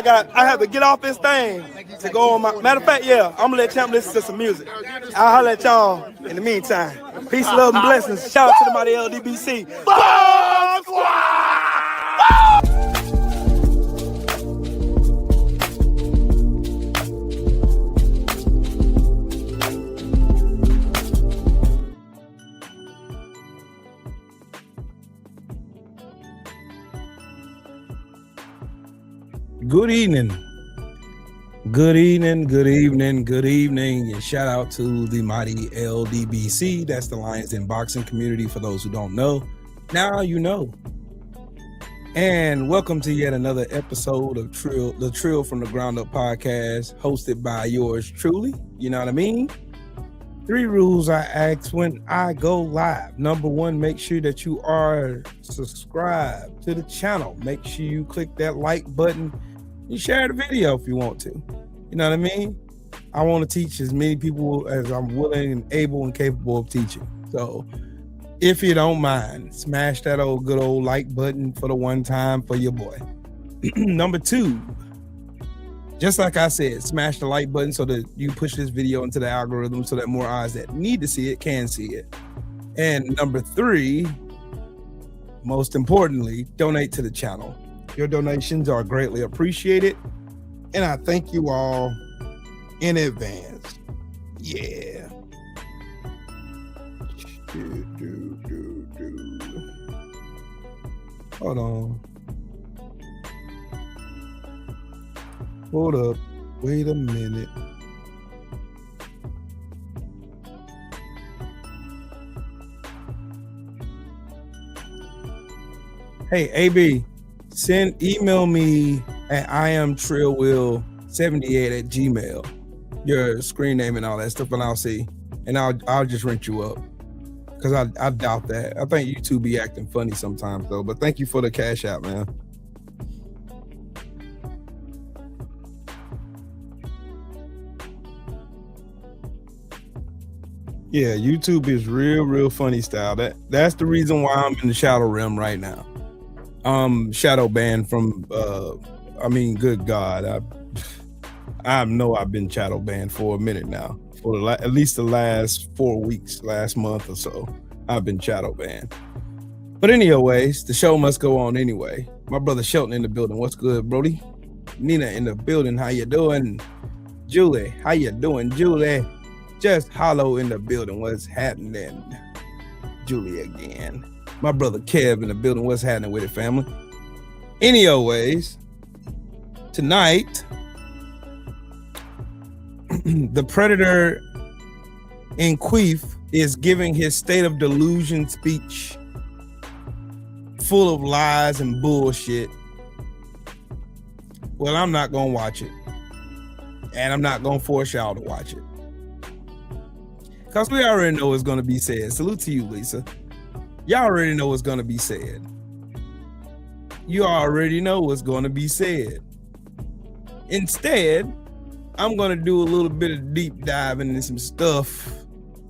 I have to get off this thing to go on my. Matter of fact, yeah, I'm gonna let Champ listen to some music. I'll holler at y'all in the meantime. Peace, love, and blessings. Shout out to the mighty LDBC. Bomb Squad! Good evening. Good evening, good evening, good evening, and shout out to the mighty LDBC. That's the Lions in Boxing community for those who don't know. Now you know. And welcome to yet another episode of Trill, the Trill from the Ground Up podcast, hosted by yours truly. You know what I mean? 3 rules I ask when I go live. Number 1, make sure that you are subscribed to the channel. Make sure you click that like button. You share the video if you want to. You know what I mean? I want to teach as many people as I'm willing and able and capable of teaching. So if you don't mind, smash that good old like button for the one time for your boy. Number 2, just like I said, smash the like button so that you push this video into the algorithm so that more eyes that need to see it can see it. And number 3, most importantly, donate to the channel. Your donations are greatly appreciated, and I thank you all in advance. Yeah. Hold on. Hold up. Wait a minute. Hey, AB. Email me at iamtrillwill78@gmail. Your screen name and all that stuff, and I'll see. And I'll just rent you up. Because I doubt that. I think YouTube be acting funny sometimes though. But thank you for the cash out, man. Yeah, YouTube is real funny style. That's the reason why I'm in the shadow realm right now. Shadow banned from good God, I know I've been shadow banned for a minute now, for at least the last 4 weeks, last month or so. I've been shadow banned. But anyways, the show must go on anyway. My brother Shelton in the building. What's good, Brody? Nina in the building. How you doing? Julie, how you doing, Julie? Just Hollow in the building. What's happening? Julie again. My brother Kev in the building. What's happening with it, family? Anyways, tonight, the Predator in Queef is giving his State of Delusion speech full of lies and bullshit. Well, I'm not going to watch it. And I'm not going to force y'all to watch it. Because we already know what's going to be said. Salute to you, Lisa. Y'all already know what's going to be said. You already know what's going to be said. Instead, I'm going to do a little bit of deep diving into some stuff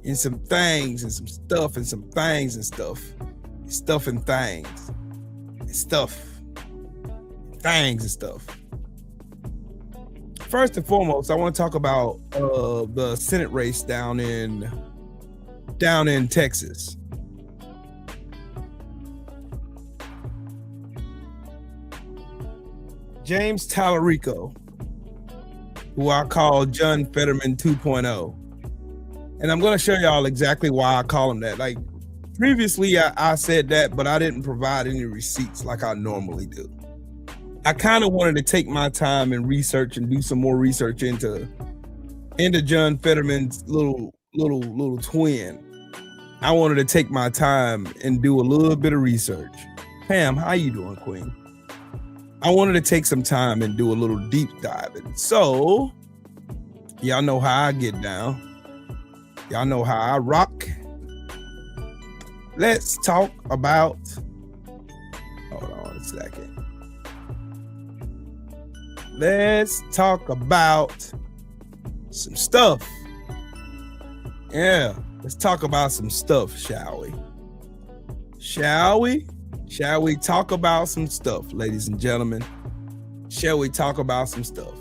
and some things and some stuff and some things and stuff. Stuff and things. And stuff. Things and stuff. First and foremost, I want to talk about the Senate race down in Texas. James Tallarico, who I call John Fetterman 2.0. And I'm going to show y'all exactly why I call him that. Like, previously I said that, but I didn't provide any receipts like I normally do. I kind of wanted to take my time and research and do some more research into John Fetterman's little twin. I wanted to take my time and do a little bit of research. Pam, how you doing, Queen? I wanted to take some time and do a little deep diving. So, y'all know how I get down. Y'all know how I rock. Let's talk about, hold on a second. Let's talk about some stuff. Yeah, let's talk about some stuff, shall we? Shall we? Shall we talk about some stuff, ladies and gentlemen? shall we talk about some stuff?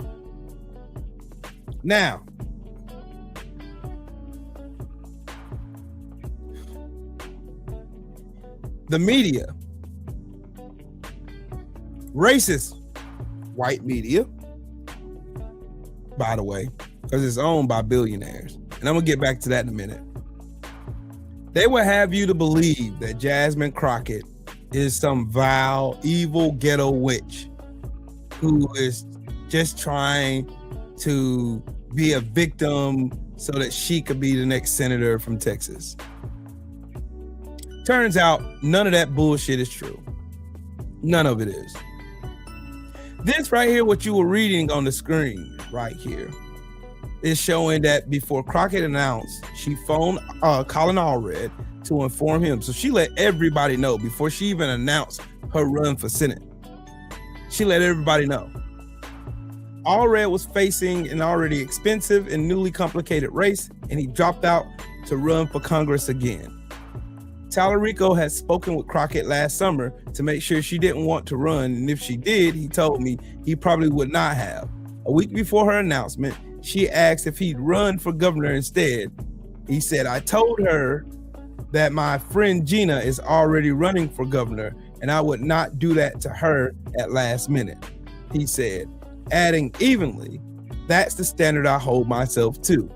Now, the media, racist white media, by the way, because it's owned by billionaires. And I'm gonna get back to that in a minute. They will have you to believe that Jasmine Crockett is some vile, evil ghetto witch who is just trying to be a victim so that she could be the next senator from Texas. Turns out none of that bullshit is true. None of it is. This right here, what you were reading on the screen right here, is showing that before Crockett announced, she phoned Colin Allred to inform him. So she let everybody know before she even announced her run for Senate. She let everybody know. Allred was facing an already expensive and newly complicated race, and he dropped out to run for Congress again. Tallarico had spoken with Crockett last summer to make sure she didn't want to run, and if she did, he told me he probably would not have. A week before her announcement, she asked if he'd run for governor instead. He said, "I told her that my friend Gina is already running for governor, and I would not do that to her at last minute," he said, adding evenly, "That's the standard I hold myself to."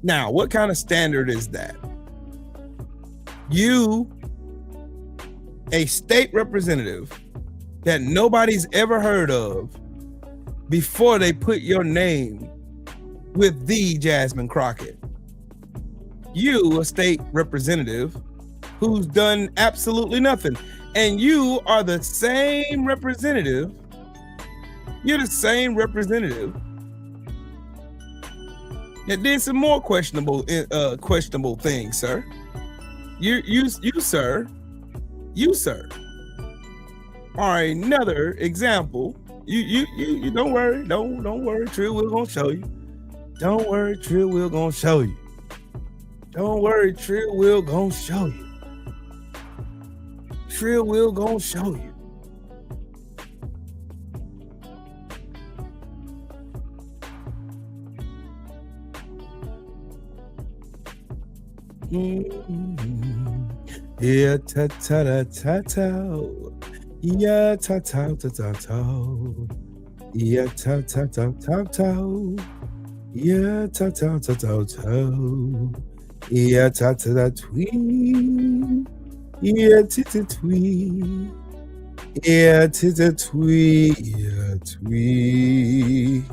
Now, what kind of standard is that? You, a state representative that nobody's ever heard of, before they put your name with the Jasmine Crockett. You, a state representative who's done absolutely nothing. And you are the same representative. You're the same representative that did some more questionable things, sir. You sir, are another example. You don't worry, don't worry, Trill, we're gonna show you. Don't worry, Trill, we're gonna show you. Don't worry, Trill, we're gonna show you. Trill, we're gonna show you. Yeah, ta ta ta ta ta. Yeah, ta ta ta ta ta. Yeah, ta ta ta ta ta. Yeah, ta ta ta ta ta. Yeah, ta ta ta twee. Yeah, ta ta twee. Yeah, ta ta twee. Yeah, twee.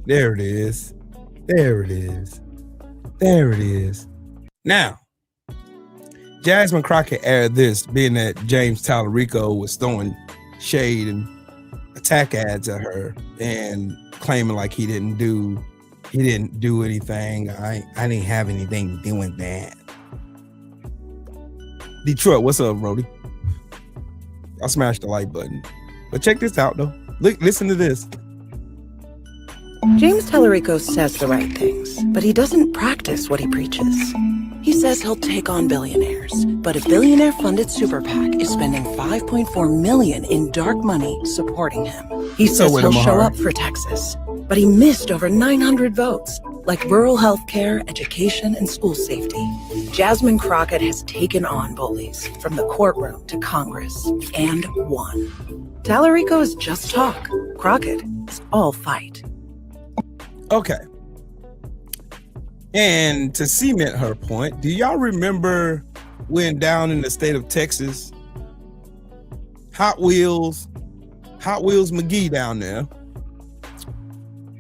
There it is. There it is. There it is. Now, Jasmine Crockett aired this, being that James Tallarico was throwing shade and attack ads at her and claiming like he didn't do anything. I didn't have anything to do with that. Detroit, what's up, Brody? I'll smash the like button. But check this out though. Listen to this. James Tallarico says the right things, but he doesn't practice what he preaches. He says he'll take on billionaires, but a billionaire-funded super PAC is spending $5.4 million in dark money supporting him. He says he'll show up for Texas, but he missed over 900 votes, like rural health care, education, and school safety. Jasmine Crockett has taken on bullies from the courtroom to Congress and won. Tallarico is just talk. Crockett is all fight. Okay. And to cement her point, do y'all remember when down in the state of Texas, Hot Wheels McGee down there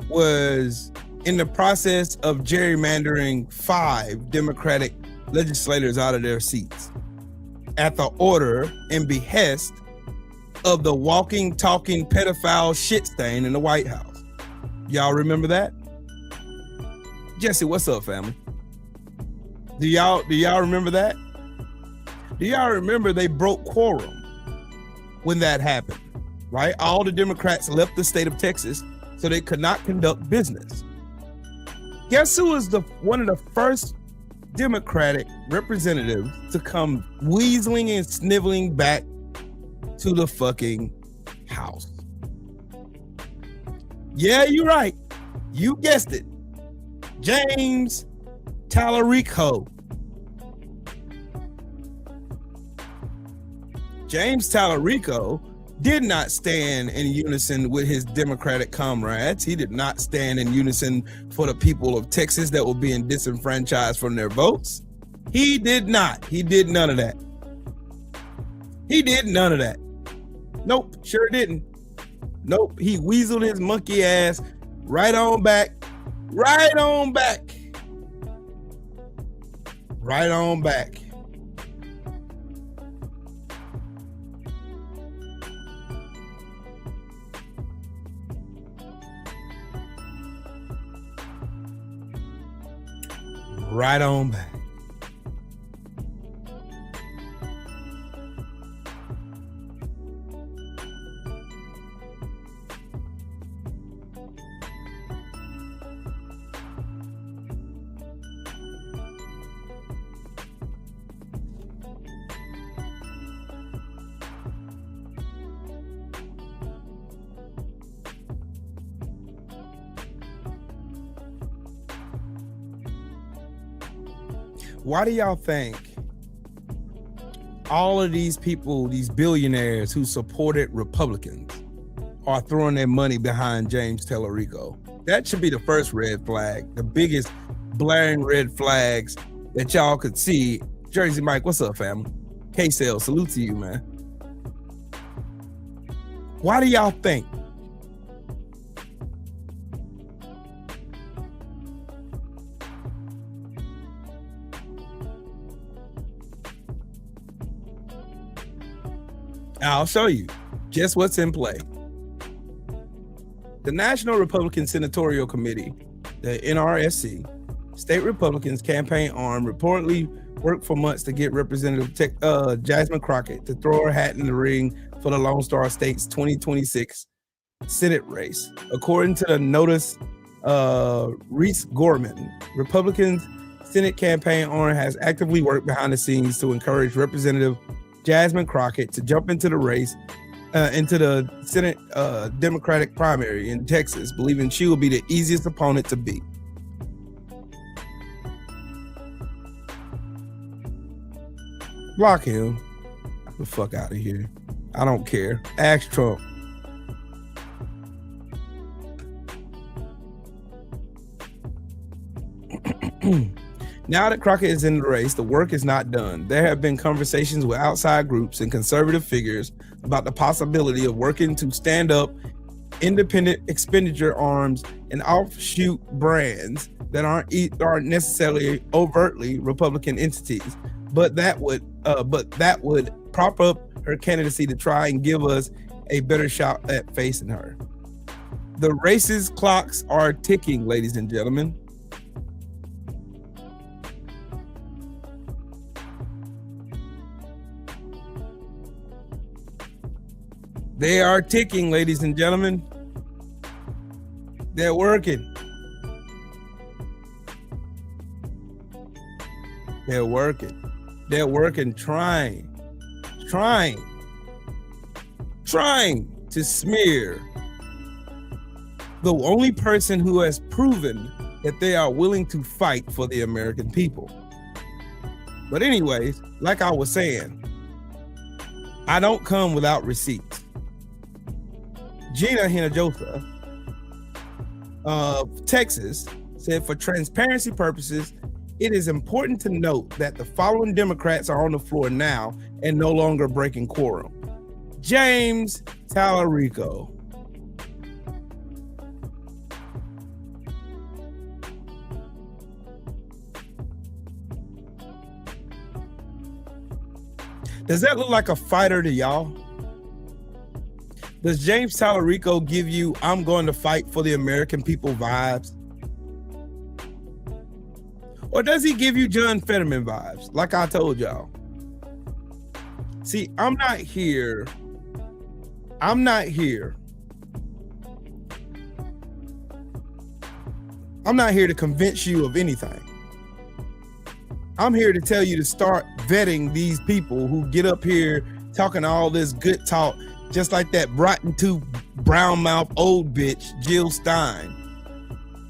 was in the process of gerrymandering 5 Democratic legislators out of their seats at the order and behest of the walking, talking pedophile shit stain in the White House? Y'all remember that? Jesse, what's up, family? Do y'all remember that? Do y'all remember they broke quorum when that happened, right? All the Democrats left the state of Texas so they could not conduct business. Guess who was one of the first Democratic representatives to come weaseling and sniveling back to the fucking House? Yeah, you're right. You guessed it. James Tallarico. James Tallarico did not stand in unison with his Democratic comrades. He did not stand in unison for the people of Texas that were being disenfranchised from their votes. He did not. He did none of that. He did none of that. Nope, sure didn't. Nope, he weaseled his monkey ass right on back. Right on back. Right on back. Right on back. Why do y'all think all of these people, these billionaires who supported Republicans, are throwing their money behind James Tallarico? That should be the first red flag, the biggest blaring red flags that y'all could see. Jersey Mike, what's up, family? K-Cell, salute to you, man. Why do y'all think? I'll show you just what's in play. The National Republican Senatorial Committee, the NRSC, state Republicans campaign arm, reportedly worked for months to get Representative Jasmine Crockett to throw her hat in the ring for the Lone Star State's 2026 Senate race. According to the notice, Reese Gorman, Republicans' Senate campaign arm, has actively worked behind the scenes to encourage Representative Jasmine Crockett to jump into the race, into the Senate Democratic primary in Texas, believing she will be the easiest opponent to beat. Block him. Get the fuck out of here. I don't care. Ask Trump. Now that Crockett is in the race, the work is not done. There have been conversations with outside groups and conservative figures about the possibility of working to stand up independent expenditure arms and offshoot brands that aren't necessarily overtly Republican entities, but that would prop up her candidacy to try and give us a better shot at facing her. The race's clocks are ticking, ladies and gentlemen. They are ticking, ladies and gentlemen. They're working. They're working. They're working, trying to smear the only person who has proven that they are willing to fight for the American people. But anyways, like I was saying, I don't come without receipts. Gina Hinojosa of Texas said, for transparency purposes, it is important to note that the following Democrats are on the floor now and no longer breaking quorum. James Tallarico, does that look like a fighter to y'all? Does James Tallarico give you I'm going to fight for the American people vibes? Or does he give you John Fetterman vibes, like I told y'all? See, I'm not here. I'm not here to convince you of anything. I'm here to tell you to start vetting these people who get up here talking all this good talk, just like that rotten tooth, brown mouth old bitch, Jill Stein,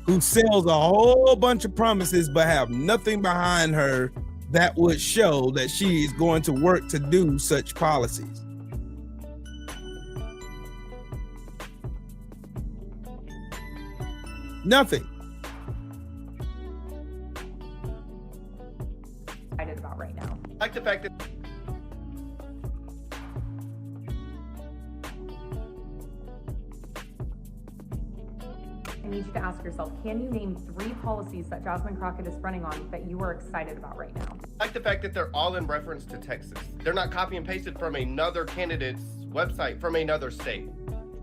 who sells a whole bunch of promises but have nothing behind her that would show that she is going to work to do such policies. Nothing. Excited about right now. I like the fact that I need you to ask yourself, can you name 3 policies that Jasmine Crockett is running on that you are excited about right now? I like the fact that they're all in reference to Texas. They're not copy and pasted from another candidate's website from another state,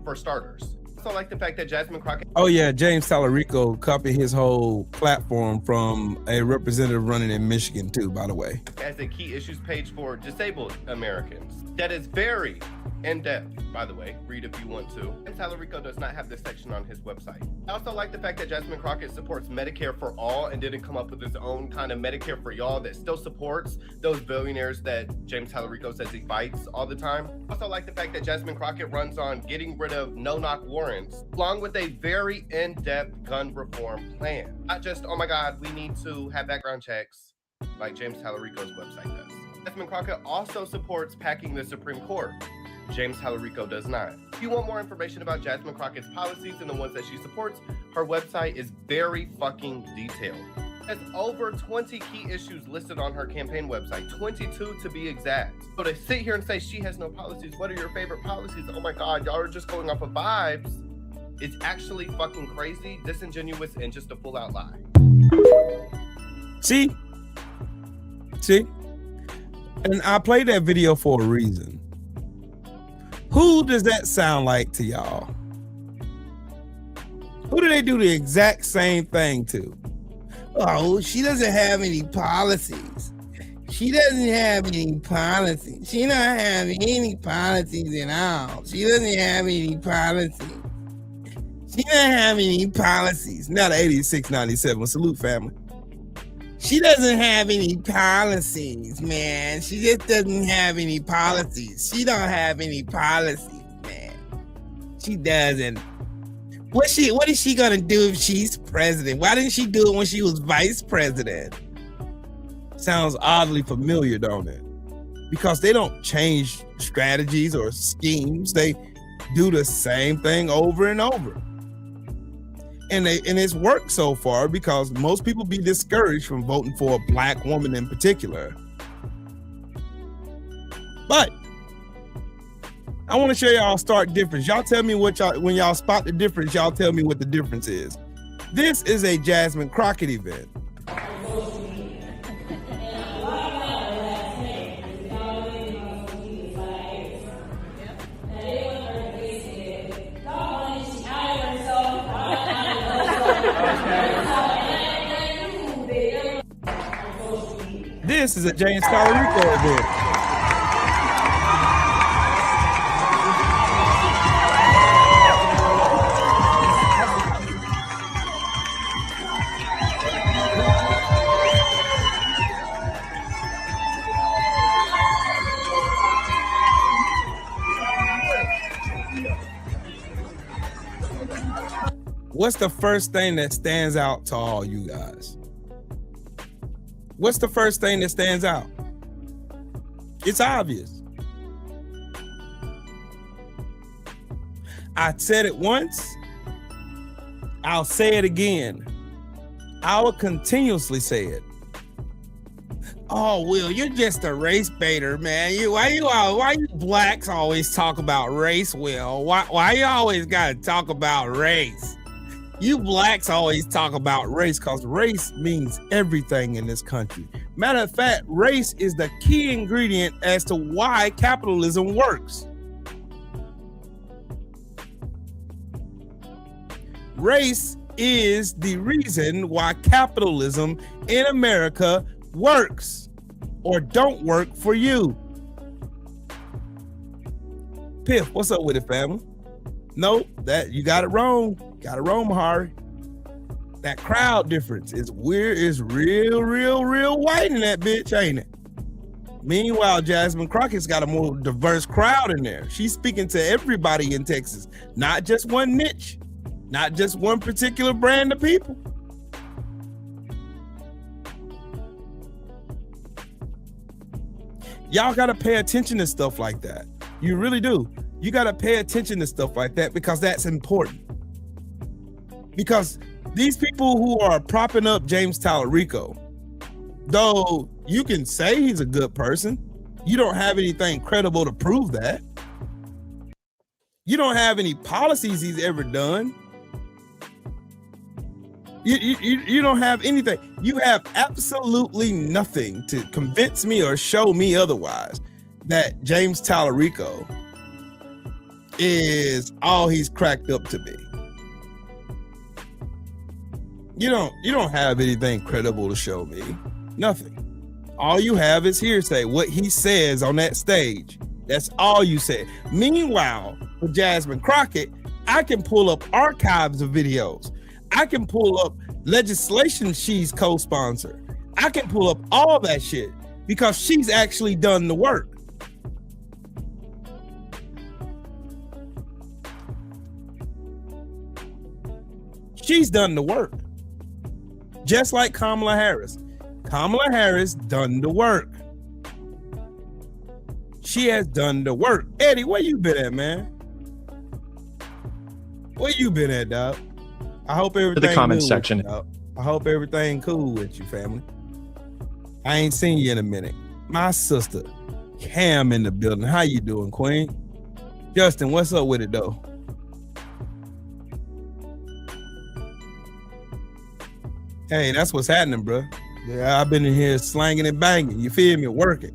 for starters. I also like the fact that Jasmine Crockett Oh yeah, James Tallarico copied his whole platform from a representative running in Michigan too, by the way. has a key issues page for disabled Americans that is very in-depth, by the way. Read if you want to. And Tallarico does not have this section on his website. I also like the fact that Jasmine Crockett supports Medicare for all and didn't come up with his own kind of Medicare for y'all that still supports those billionaires that James Tallarico says he fights all the time. I also like the fact that Jasmine Crockett runs on getting rid of no-knock warrants, along with a very in-depth gun reform plan. Not just, oh my God, we need to have background checks like James Tallarico's website does. Jasmine Crockett also supports packing the Supreme Court. James Tallarico does not. If you want more information about Jasmine Crockett's policies and the ones that she supports, her website is very fucking detailed. Has over 20 key issues listed on her campaign website, 22 to be exact. So to sit here and say she has no policies, what are your favorite policies? Oh my God, y'all are just going off of vibes. It's actually fucking crazy, disingenuous, and just a full out lie. See? And I played that video for a reason. Who does that sound like to y'all? Who do they do the exact same thing to? Oh, she doesn't have any policies. She doesn't have any policies. She don't have any policies at all. She doesn't have any policies. She doesn't have any policies. Now the 8697. Salute, family. She doesn't have any policies, man. She just doesn't have any policies. She don't have any policies, man. She doesn't. What is she gonna do if she's president? Why didn't she do it when she was vice president? Sounds oddly familiar, don't it? Because they don't change strategies or schemes. They do the same thing over and over. And it's worked so far because most people be discouraged from voting for a black woman in particular. But I want to show y'all a stark difference. Y'all tell me when y'all spot the difference, y'all tell me what the difference is. This is a Jasmine Crockett event. This is a James Tallarico event. What's the first thing that stands out to all you guys? What's the first thing that stands out? It's obvious. I said it once. I'll say it again. I will continuously say it. Oh, Will, you're just a race baiter, man. Why you blacks always talk about race, Will? Why you always gotta talk about race? You blacks always talk about race because race means everything in this country. Matter of fact, race is the key ingredient as to why capitalism works. Race is the reason why capitalism in America works or don't work for you. Piff, what's up with it, family? No, that you got it wrong. Got it wrong, Mahari. That crowd difference is weird. It's real white in that bitch, ain't it? Meanwhile, Jasmine Crockett's got a more diverse crowd in there. She's speaking to everybody in Texas, not just one niche, not just one particular brand of people. Y'all got to pay attention to stuff like that. You really do. You got to pay attention to stuff like that because that's important. Because these people who are propping up James Tallarico, though you can say he's a good person, you don't have anything credible to prove that. You don't have any policies he's ever done. You don't have anything. You have absolutely nothing to convince me or show me otherwise that James Tallarico is all he's cracked up to be. You don't have anything credible to show me. Nothing. All you have is hearsay. What he says on that stage. That's all you said. Meanwhile, with Jasmine Crockett, I can pull up archives of videos. I can pull up legislation she's co-sponsored. I can pull up all that shit because she's actually done the work. She's done the work. Just like Kamala Harris. Kamala Harris done the work. She has done the work. Eddie, where you been at, man? Where you been at, dog? I hope everything. The comment section. I hope everything cool with you, family. I ain't seen you in a minute. My sister, Cam, in the building. How you doing, Queen? Justin, what's up with it though? Hey, that's what's happening, bro. Yeah, I've been in here slanging and banging. You feel me? Working.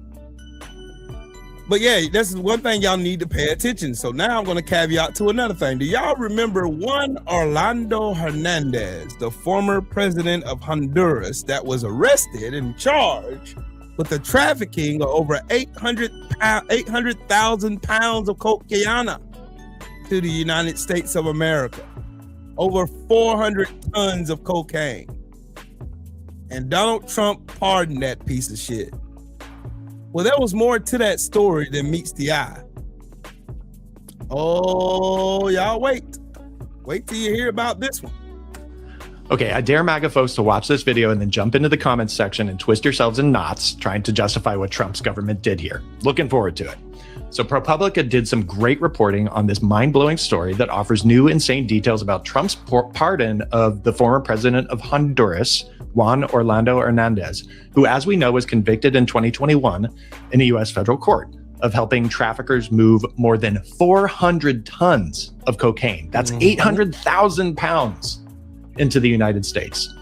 But yeah, this is one thing y'all need to pay attention. So now I'm going to caveat to another thing. Do y'all remember one Orlando Hernandez, the former president of Honduras, that was arrested and charged with the trafficking of over 800,000 pounds of cocaine to the United States of America? Over 400 tons of cocaine. And Donald Trump pardoned that piece of shit. Well, there was more to that story than meets the eye. Oh, y'all wait. Wait till you hear about this one. Okay, I dare MAGA folks to watch this video and then jump into the comments section and twist yourselves in knots trying to justify what Trump's government did here. Looking forward to it. So ProPublica did some great reporting on this mind-blowing story that offers new insane details about Trump's pardon of the former president of Honduras, Juan Orlando Hernandez, who, as we know, was convicted in 2021 in a U.S. federal court of helping traffickers move more than 400 tons of cocaine. That's 800,000 pounds into the United States.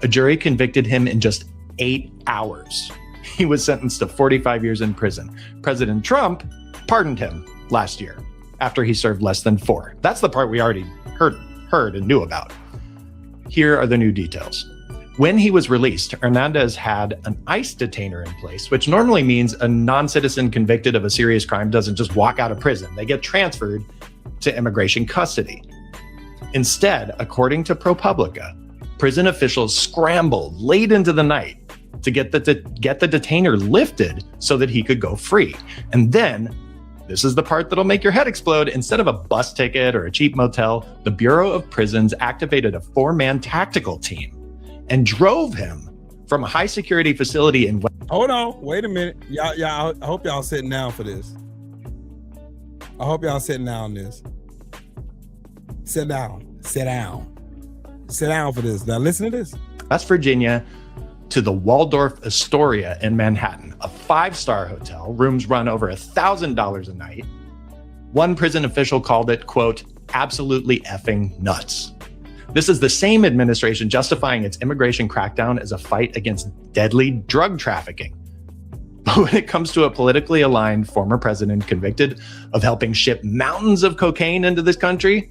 A jury convicted him in just 8 hours. He was sentenced to 45 years in prison. President Trump pardoned him last year after he served less than 4. That's the part we already heard and knew about. Here are the new details. When he was released, Hernandez had an ICE detainer in place, which normally means a non-citizen convicted of a serious crime doesn't just walk out of prison. They get transferred to immigration custody. Instead, according to ProPublica, prison officials scrambled late into the night to get the detainer lifted so that he could go free. And then, this is the part that'll make your head explode, instead of a bus ticket or a cheap motel, the Bureau of Prisons activated a 4-man tactical team and drove him from a high security facility in... Hold on, wait a minute. Y'all, I hope y'all sitting down for this. I hope y'all sitting down on this. Sit down for this. Now listen to this. West Virginia to the Waldorf Astoria in Manhattan, a 5-star hotel, rooms run over $1,000 a night. One prison official called it, quote, absolutely effing nuts. This is the same administration justifying its immigration crackdown as a fight against deadly drug trafficking. But when it comes to a politically aligned former president convicted of helping ship mountains of cocaine into this country,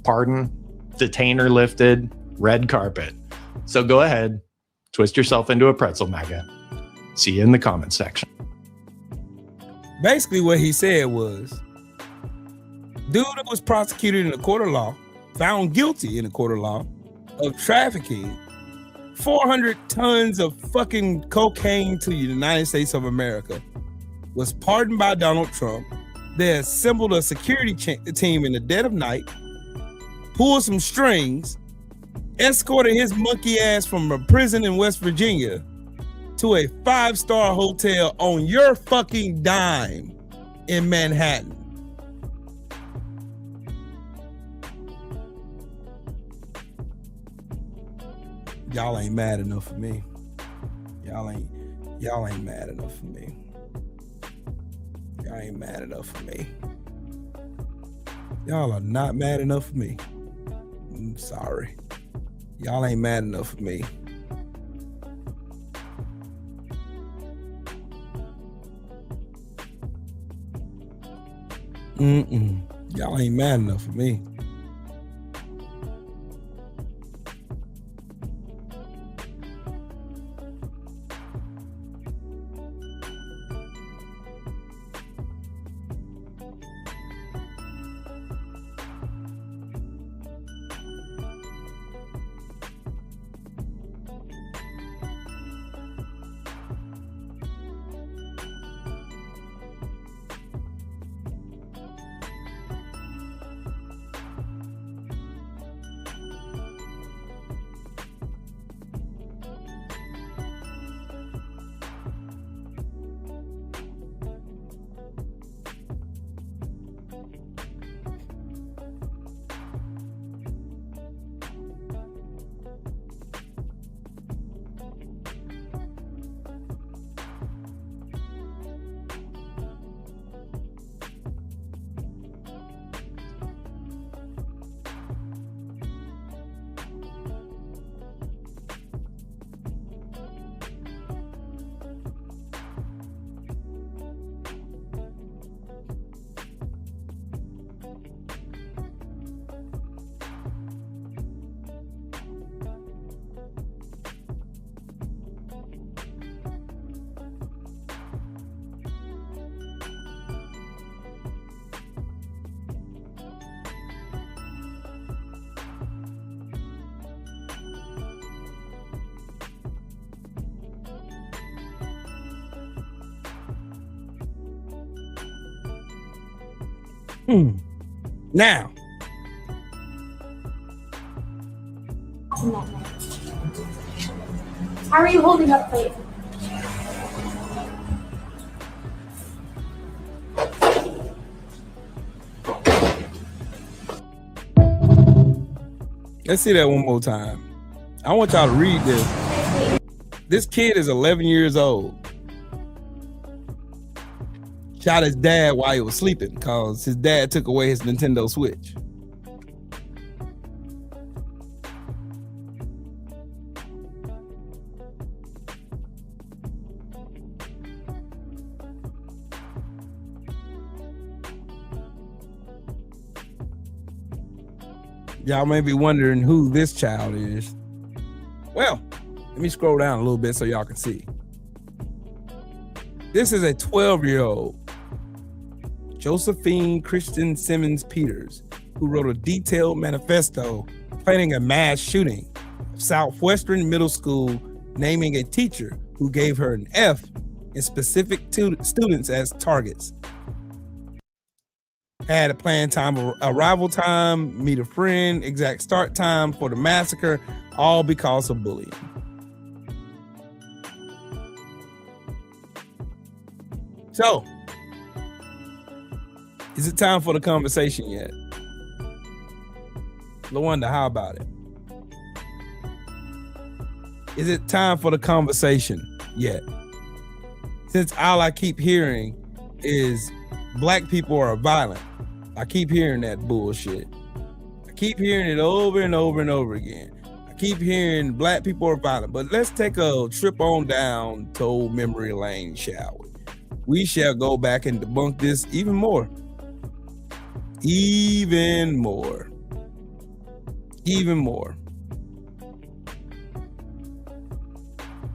pardon, detainer lifted, red carpet. So go ahead, twist yourself into a pretzel, MAGA. See you in the comments section. Basically what he said was, Dude was prosecuted in a court of law, found guilty in a court of law of trafficking 400 tons of fucking cocaine to the United States of America, was pardoned by Donald Trump. They assembled a security team in the dead of night, pulled some strings, escorted his monkey ass from a prison in West Virginia to a 5-star hotel on your fucking dime in Manhattan. Y'all ain't mad enough for me. Y'all ain't mad enough for me. Y'all ain't mad enough for me. Y'all are not mad enough for me. I'm sorry. Y'all ain't mad enough for me. Y'all ain't mad enough for me. Now, how are you holding up, plate? let's see that one more time. I want y'all to read this. This kid is 11 years old. Shot his dad while he was sleeping because his dad took away his Nintendo Switch. Y'all may be wondering who this child is. Well, let me scroll down a little bit so y'all can see. This is a 12-year-old, Josephine Christian Simmons Peters, who wrote a detailed manifesto planning a mass shooting of Southwestern Middle School, naming a teacher who gave her an F and specific students as targets. Had a planned time, arrival time, meet a friend, exact start time for the massacre, all because of bullying. So, is it time for the conversation yet? LaWanda, how about it? Is it time for the conversation yet? Since all I keep hearing is black people are violent. I keep hearing that bullshit. I keep hearing it over and over and over again. I keep hearing black people are violent. But let's take a trip on down to old memory lane, shall we? We shall go back and debunk this even more. Even more. Even more.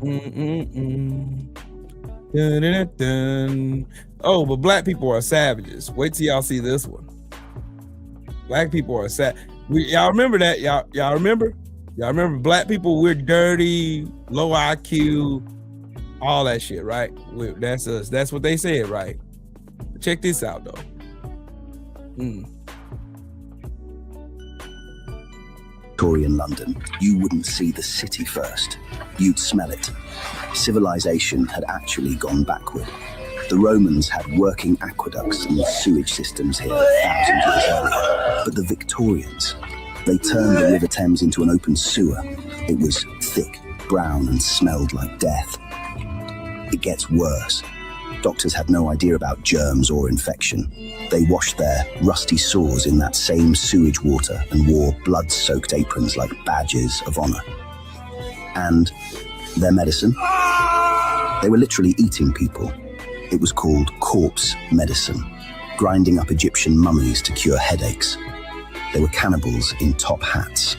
Dun, dun, dun. Oh, but black people are savages. Wait till y'all see this one. Black people are sad. Y'all remember that? Y'all remember? Y'all remember black people? We're dirty, low IQ, all that shit, right? That's us. That's what they said, right? Check this out, though. Victorian London, you wouldn't see the city first. You'd smell it. Civilization had actually gone backward. The Romans had working aqueducts and sewage systems here thousands of years earlier. But the Victorians, they turned the River Thames into an open sewer. It was thick, brown, and smelled like death. It gets worse. Doctors had no idea about germs or infection. They washed their rusty sores in that same sewage water and wore blood-soaked aprons like badges of honor. And their medicine? They were literally eating people. It was called corpse medicine, grinding up Egyptian mummies to cure headaches. They were cannibals in top hats.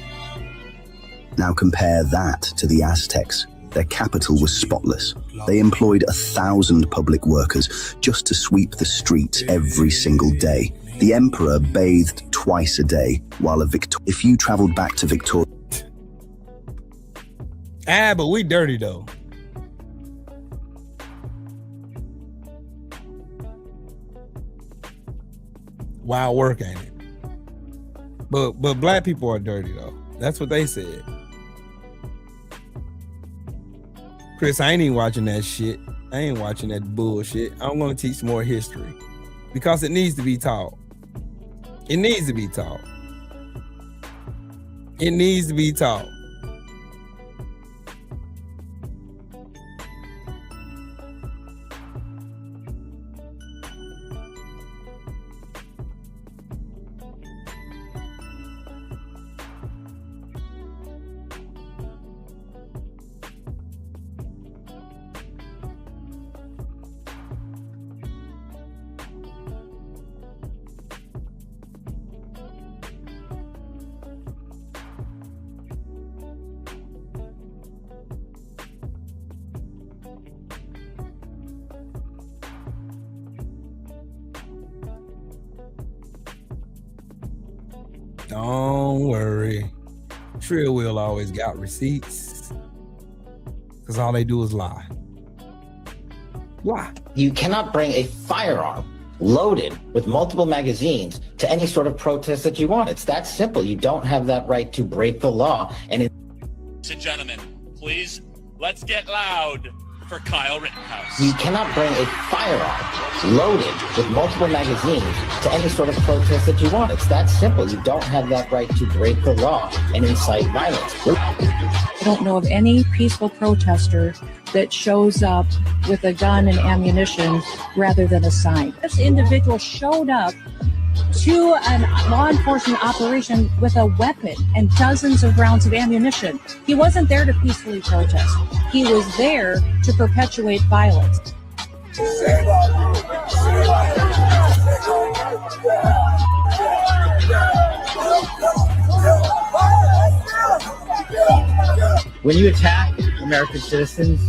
Now compare that to the Aztecs. Their capital was spotless. They employed 1,000 public workers just to sweep the streets every single day. The emperor bathed twice a day, while if you traveled back to Victoria... But we dirty, though. Wild work, ain't it? But black people are dirty, though. That's what they said. Chris, I ain't even watching that shit. I ain't watching that bullshit. I'm going to teach more history because it needs to be taught. It needs to be taught. It needs to be taught. Don't worry. Trill will always got receipts. Because all they do is lie. Lie. You cannot bring a firearm loaded with multiple magazines to any sort of protest that you want. It's that simple. You don't have that right to break the law. And gentlemen, please, let's get loud for Kyle Rittenhouse. You cannot bring a firearm loaded with multiple magazines to any sort of protest that you want. It's that simple. You don't have that right to break the law and incite violence. I don't know of any peaceful protester that shows up with a gun and ammunition rather than a sign. This individual showed up to a law enforcement operation with a weapon and dozens of rounds of ammunition. He wasn't there to peacefully protest. He was there to perpetuate violence. When you attack American citizens,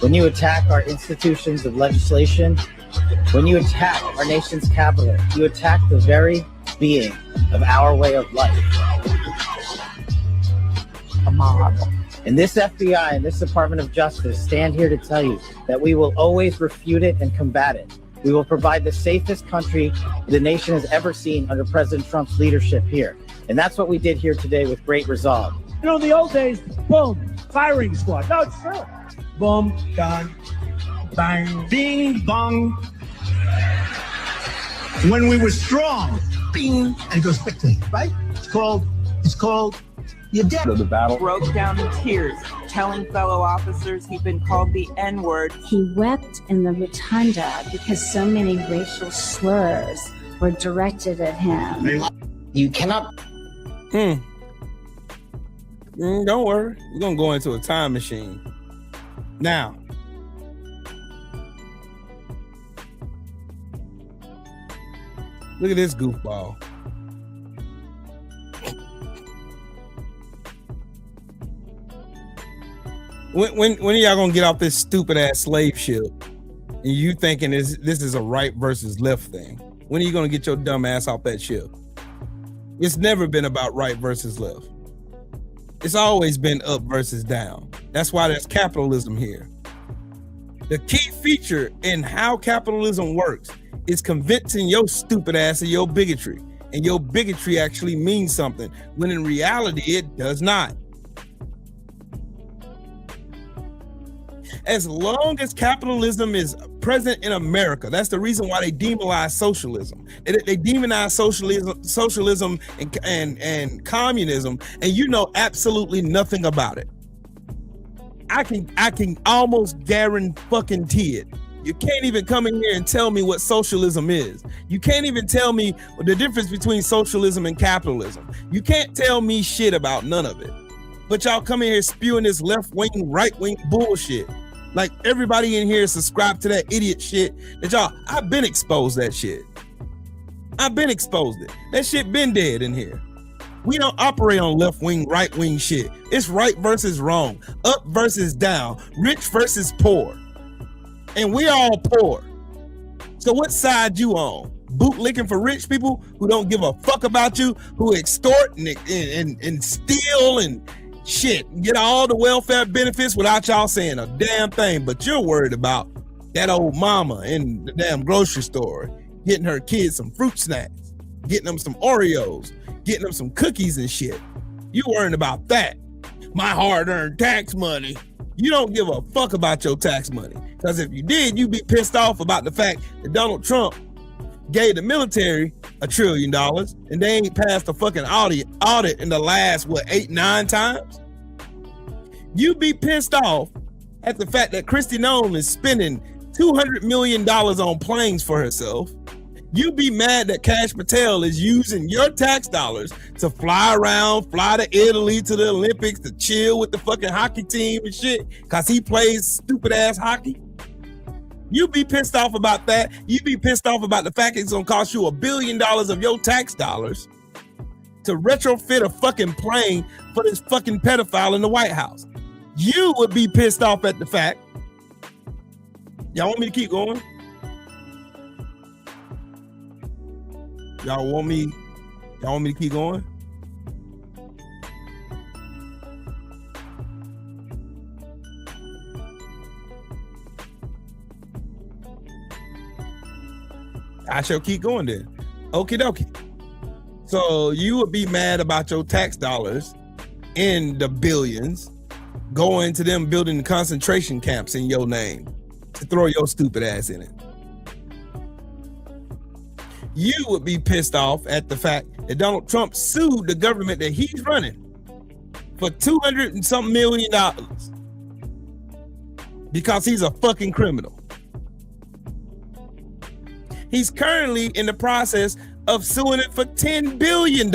when you attack our institutions of legislation, when you attack our nation's capital, you attack the very being of our way of life. A mob. And this FBI and this Department of Justice stand here to tell you that we will always refute it and combat it. We will provide the safest country the nation has ever seen under President Trump's leadership here. And that's what we did here today with great resolve. You know, in the old days, boom, firing squad. No, it's true. Boom, gun, bang, bing, bong. When we were strong, bing, and it goes quickly, right? It's called you're dead. The battle broke down in tears, telling fellow officers he'd been called the N-word. He wept in the rotunda because so many racial slurs were directed at him. You cannot. Don't worry. We're going to go into a time machine. Now, look at this goofball. When are y'all gonna get off this stupid ass slave ship? And you thinking this is a right versus left thing? When are you gonna get your dumb ass off that ship? It's never been about right versus left. It's always been up versus down. That's why there's capitalism here. The key feature in how capitalism works is convincing your stupid ass of your bigotry. And your bigotry actually means something, when in reality, it does not. As long as capitalism is present in America, that's the reason why they demonize socialism. They demonize socialism and communism, and you know absolutely nothing about it. I can almost guarantee it. You can't even come in here and tell me what socialism is. You can't even tell me the difference between socialism and capitalism. You can't tell me shit about none of it. But y'all come in here spewing this left-wing, right-wing bullshit. Like everybody in here subscribed to that idiot shit that y'all, I've been exposed that shit. I've been exposed it. That shit been dead in here. We don't operate on left-wing, right-wing shit. It's right versus wrong, up versus down, rich versus poor. And we all poor. So what side you on? Bootlicking for rich people who don't give a fuck about you, who extort and steal and shit, get all the welfare benefits without y'all saying a damn thing, but you're worried about that old mama in the damn grocery store getting her kids some fruit snacks, getting them some Oreos, getting them some cookies and shit. You worrying about that. My hard-earned tax money. You don't give a fuck about your tax money, because if you did, you'd be pissed off about the fact that Donald Trump gave the military $1 trillion and they ain't passed a fucking audit in the last, 8-9 times? You be pissed off at the fact that Kristi Noem is spending $200 million on planes for herself. You be mad that Kash Patel is using your tax dollars to fly around, fly to Italy, to the Olympics, to chill with the fucking hockey team and shit, because he plays stupid ass hockey. You be pissed off about that. You be pissed off about the fact it's gonna cost you $1 billion of your tax dollars to retrofit a fucking plane for this fucking pedophile in the White House. You would be pissed off at the fact. Y'all want me to keep going? Y'all want me to keep going? I shall keep going then. Okie dokie. So you would be mad about your tax dollars in the billions going to them building concentration camps in your name to throw your stupid ass in it. You would be pissed off at the fact that Donald Trump sued the government that he's running for $200 and something million because he's a fucking criminal. He's currently in the process of suing it for $10 billion.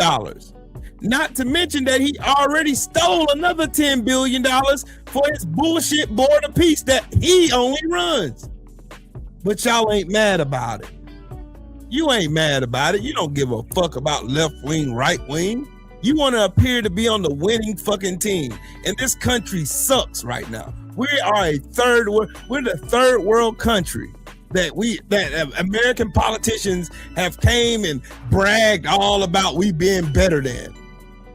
Not to mention that he already stole another $10 billion for his bullshit board of peace that he only runs. But y'all ain't mad about it. You ain't mad about it. You don't give a fuck about left wing, right wing. You want to appear to be on the winning fucking team. And this country sucks right now. We're the third world country that American politicians have came and bragged all about we being better than.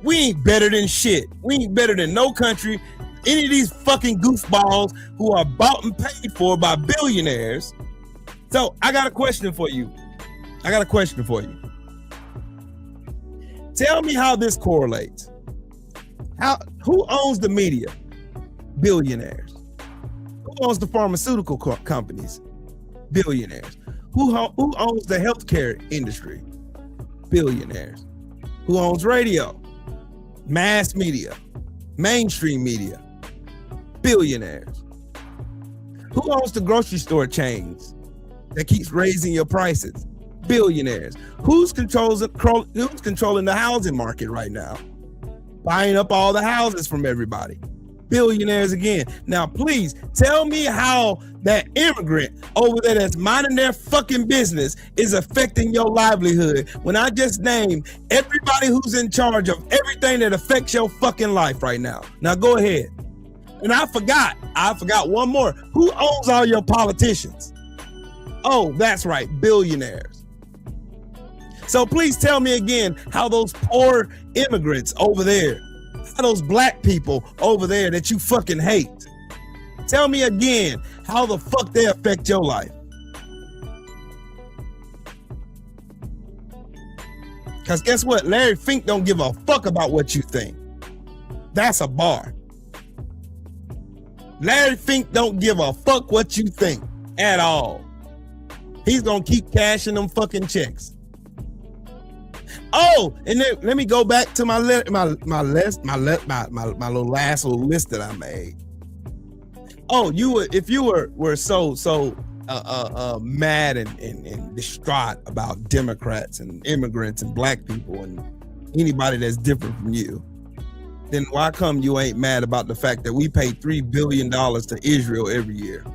We ain't better than shit. We ain't better than no country. Any of these fucking goofballs who are bought and paid for by billionaires. So I got a question for you. Tell me how this correlates. Who owns the media? Billionaires. Who owns the pharmaceutical companies? Billionaires. Who owns the healthcare industry? Billionaires. Who owns radio? Mass media, mainstream media? Billionaires. Who owns the grocery store chains that keeps raising your prices? Billionaires. Who's controlling the housing market right now? Buying up all the houses from everybody? Billionaires again. Now, please tell me how that immigrant over there that's minding their fucking business is affecting your livelihood when I just named everybody who's in charge of everything that affects your fucking life right now. Now go ahead. And I forgot one more. Who owns all your politicians? Oh, that's right, billionaires. So please tell me again how those poor immigrants over there, how those black people over there that you fucking hate, tell me again how the fuck they affect your life. Because guess what? Larry Fink don't give a fuck about what you think. That's a bar. Larry Fink don't give a fuck what you think at all. He's gonna keep cashing them fucking checks. Oh, and then let me go back to my little last little list that I made. Oh, if you were so mad and distraught about Democrats and immigrants and black people and anybody that's different from you, then why come you ain't mad about the fact that we pay $3 billion to Israel every year?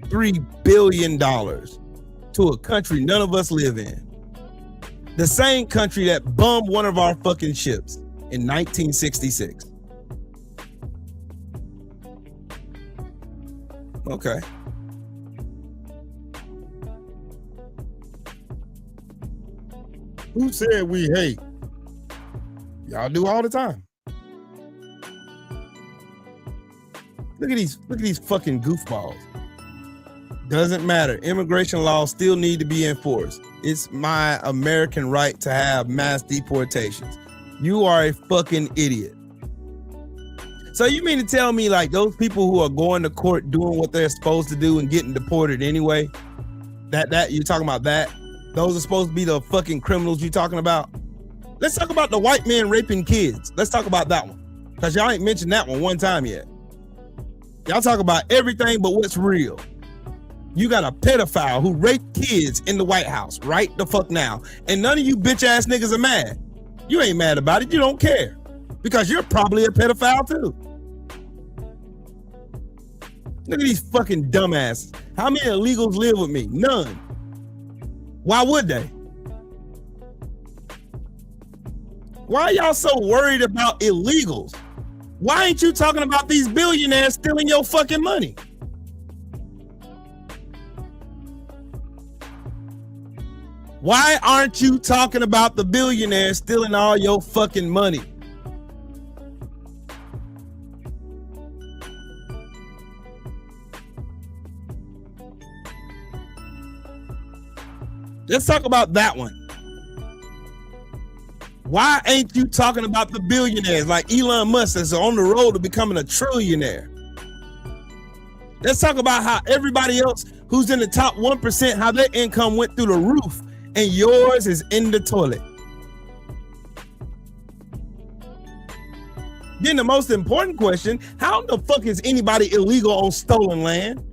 $3 billion to a country none of us live in. The same country that bombed one of our fucking ships in 1966. Okay. Who said we hate? Y'all do all the time. Look at these fucking goofballs. Doesn't matter. Immigration laws still need to be enforced. It's my American right to have mass deportations. You are a fucking idiot. So you mean to tell me like those people who are going to court doing what they're supposed to do and getting deported anyway, that you're talking about that? Those are supposed to be the fucking criminals you're talking about? Let's talk about the white men raping kids. Let's talk about that one. Because y'all ain't mentioned that one time yet. Y'all talk about everything but what's real. You got a pedophile who raped kids in the White House right the fuck now. And none of you bitch ass niggas are mad. You ain't mad about it. You don't care. Because you're probably a pedophile too. Look at these fucking dumbasses. How many illegals live with me? None. Why would they? Why are y'all so worried about illegals? Why ain't you talking about these billionaires stealing your fucking money? Why aren't you talking about the billionaires stealing all your fucking money? Let's talk about that one. Why ain't you talking about the billionaires like Elon Musk that's on the road to becoming a trillionaire? Let's talk about how everybody else who's in the top 1%, how their income went through the roof and yours is in the toilet. Then the most important question, how the fuck is anybody illegal on stolen land?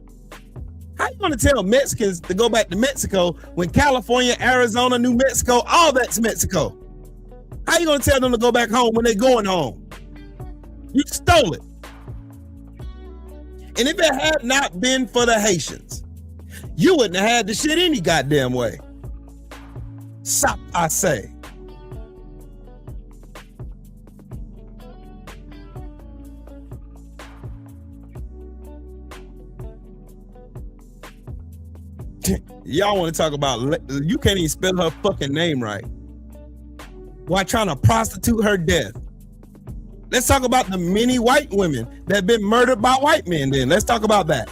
How you gonna tell Mexicans to go back to Mexico when California, Arizona, New Mexico, all that's Mexico? How you gonna tell them to go back home when they're going home? You stole it. And if it had not been for the Haitians, you wouldn't have had the shit any goddamn way. Stop, I say. Y'all want to talk about, you can't even spell her fucking name right while trying to prostitute her death. Let's talk about the many white women that have been murdered by white men then. Let's talk about that.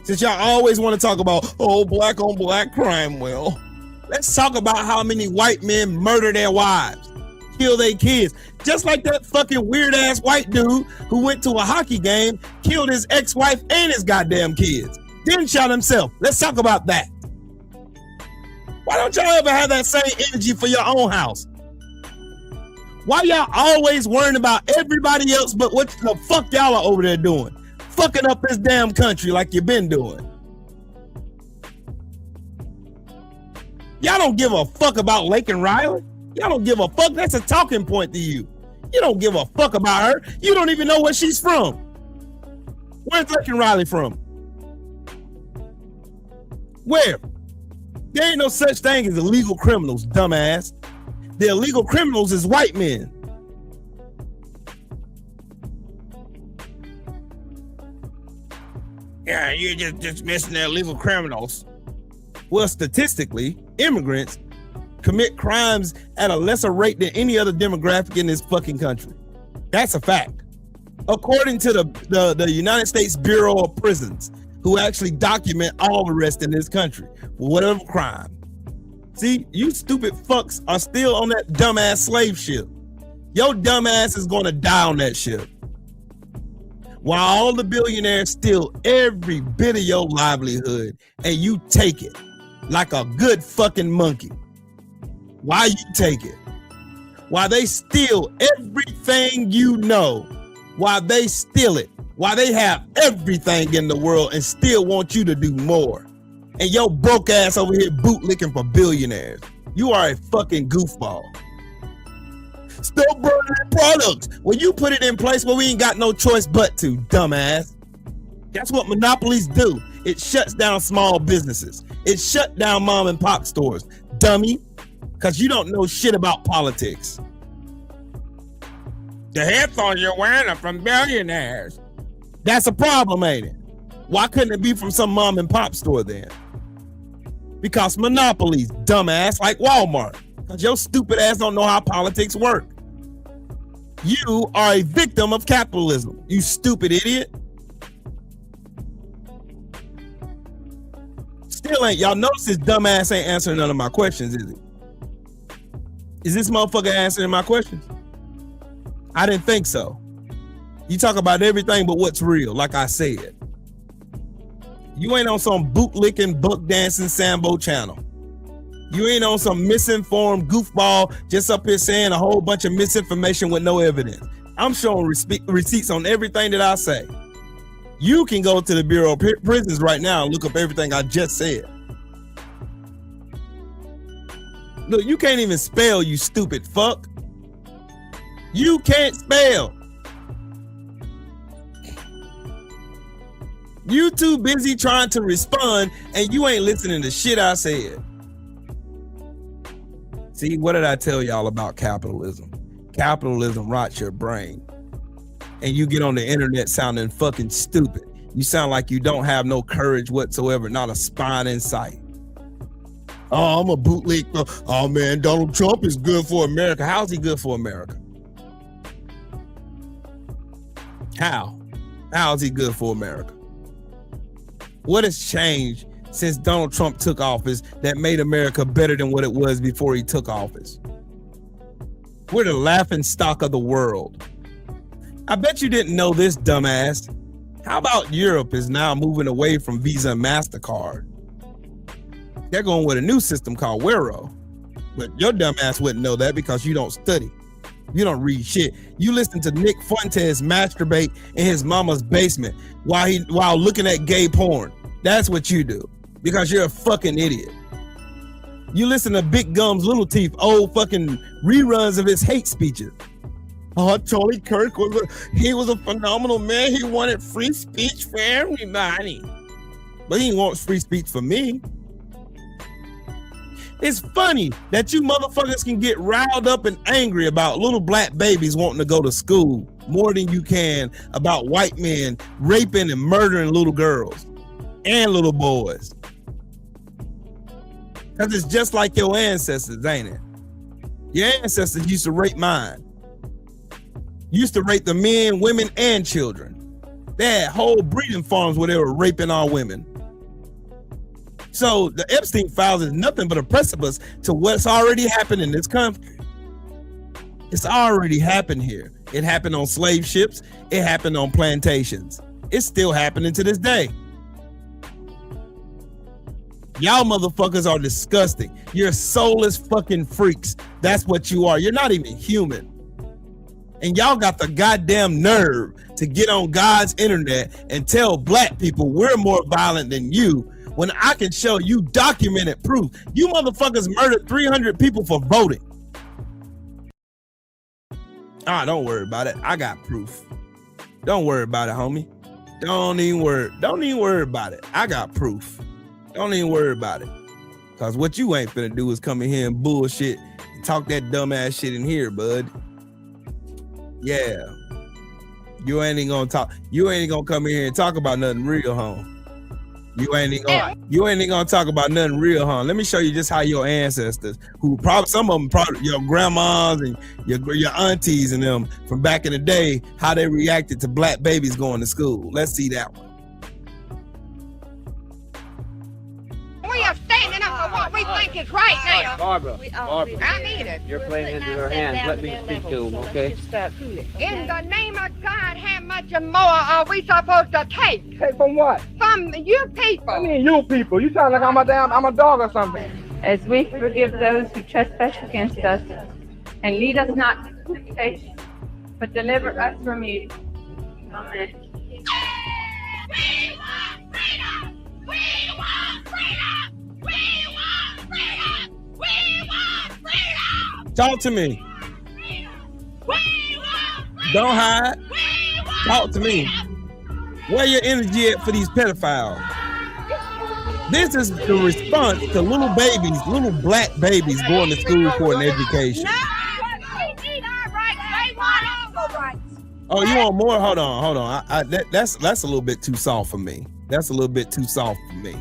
Since y'all always want to talk about, oh, black on black crime, well, let's talk about how many white men murder their wives, kill their kids. Just like that fucking weird ass white dude who went to a hockey game, killed his ex-wife and his goddamn kids. Then shot himself. Let's talk about that. Why don't y'all ever have that same energy for your own house? Why y'all always worrying about everybody else but what the fuck y'all are over there doing? Fucking up this damn country like you've been doing. Y'all don't give a fuck about Lake and Riley. Y'all don't give a fuck. That's a talking point to you. You don't give a fuck about her. You don't even know where she's from. Where's Lake and Riley from? Where? There ain't no such thing as illegal criminals, dumbass. The illegal criminals is white men. Yeah, you're just dismissing the illegal criminals. Well, statistically, immigrants commit crimes at a lesser rate than any other demographic in this fucking country. That's a fact. According to the United States Bureau of Prisons, who actually document all arrests in this country for whatever crime. See, you stupid fucks are still on that dumbass slave ship. Your dumbass is gonna die on that ship. While all the billionaires steal every bit of your livelihood and you take it like a good fucking monkey. Why you take it? While they steal everything you know, while they steal it, while they have everything in the world and still want you to do more. And your broke ass over here bootlicking for billionaires. You are a fucking goofball. Still burning products. Well, you put it in place where we ain't got no choice but to, dumbass. That's what monopolies do. It shuts down small businesses. It shut down mom and pop stores, dummy, because you don't know shit about politics. The headphones you're wearing are from billionaires. That's a problem, ain't it? Why couldn't it be from some mom and pop store then? Because monopolies, dumbass, like Walmart. Because your stupid ass don't know how politics work. You are a victim of capitalism, you stupid idiot. Still ain't, y'all notice this dumbass ain't answering none of my questions, is it? Is this motherfucker answering my questions? I didn't think so. You talk about everything but what's real, like I said. You ain't on some bootlicking, buck dancing Sambo channel. You ain't on some misinformed goofball just up here saying a whole bunch of misinformation with no evidence. I'm showing receipts on everything that I say. You can go to the Bureau of Prisons right now and look up everything I just said. Look, you can't even spell, you stupid fuck. You can't spell. You too busy trying to respond and you ain't listening to shit I said. See, what did I tell y'all about capitalism? Capitalism rots your brain. And you get on the internet sounding fucking stupid. You sound like you don't have no courage whatsoever, not a spine in sight. Oh, I'm a bootleg. Oh man, Donald Trump is good for America. How's he good for America? How is he good for America? What has changed since Donald Trump took office that made America better than what it was before he took office? We're the laughing stock of the world. I bet you didn't know this, dumbass. How about Europe is now moving away from Visa and MasterCard? They're going with a new system called Wero. But your dumbass wouldn't know that because you don't study. You don't read shit. You listen to Nick Fuentes masturbate in his mama's basement while looking at gay porn. That's what you do because you're a fucking idiot. You listen to Big Gum's Little Teeth old fucking reruns of his hate speeches. Oh, Charlie Kirk was a phenomenal man. He wanted free speech for everybody, but he wants free speech for me. It's funny that you motherfuckers can get riled up and angry about little black babies wanting to go to school more than you can about white men raping and murdering little girls and little boys. Because it's just like your ancestors, ain't it? Your ancestors used to rape mine. Used to rape the men, women, and children. They had whole breeding farms where they were raping our women. So the Epstein files is nothing but a precipice to what's already happened in this country. It's already happened here. It happened on slave ships. It happened on plantations. It's still happening to this day. Y'all motherfuckers are disgusting. You're soulless fucking freaks. That's what you are. You're not even human. And y'all got the goddamn nerve to get on God's internet and tell black people we're more violent than you when I can show you documented proof. You motherfuckers murdered 300 people for voting. Don't worry about it. I got proof. Don't worry about it, homie. Don't even worry about it. I got proof. Don't even worry about it. Cause what you ain't finna do is come in here and bullshit and talk that dumbass shit in here, bud. Yeah. You ain't gonna come in here and talk about nothing real, home. You ain't even gonna talk about nothing real, huh? Let me show you just how your ancestors, who probably some of them probably your grandmas and your aunties and them from back in the day, how they reacted to black babies going to school. Let's see that one. We are standing up for what we think is right now. Barbara, I mean it. you're playing into her hands. Let me speak to him, okay? In the name of God, how much more are we supposed to take? Take from what? From you people. I mean, you people. You sound like I'm a dog or something. As we forgive those who trespass against us, and lead us not into temptation, but deliver us from evil. Amen. Talk to me. Don't hide. Talk to me. Where your energy at for these pedophiles? This is the response to little babies, little black babies going to school for an education. Oh, you want more? Hold on. That's a little bit too soft for me. That's a little bit too soft for me.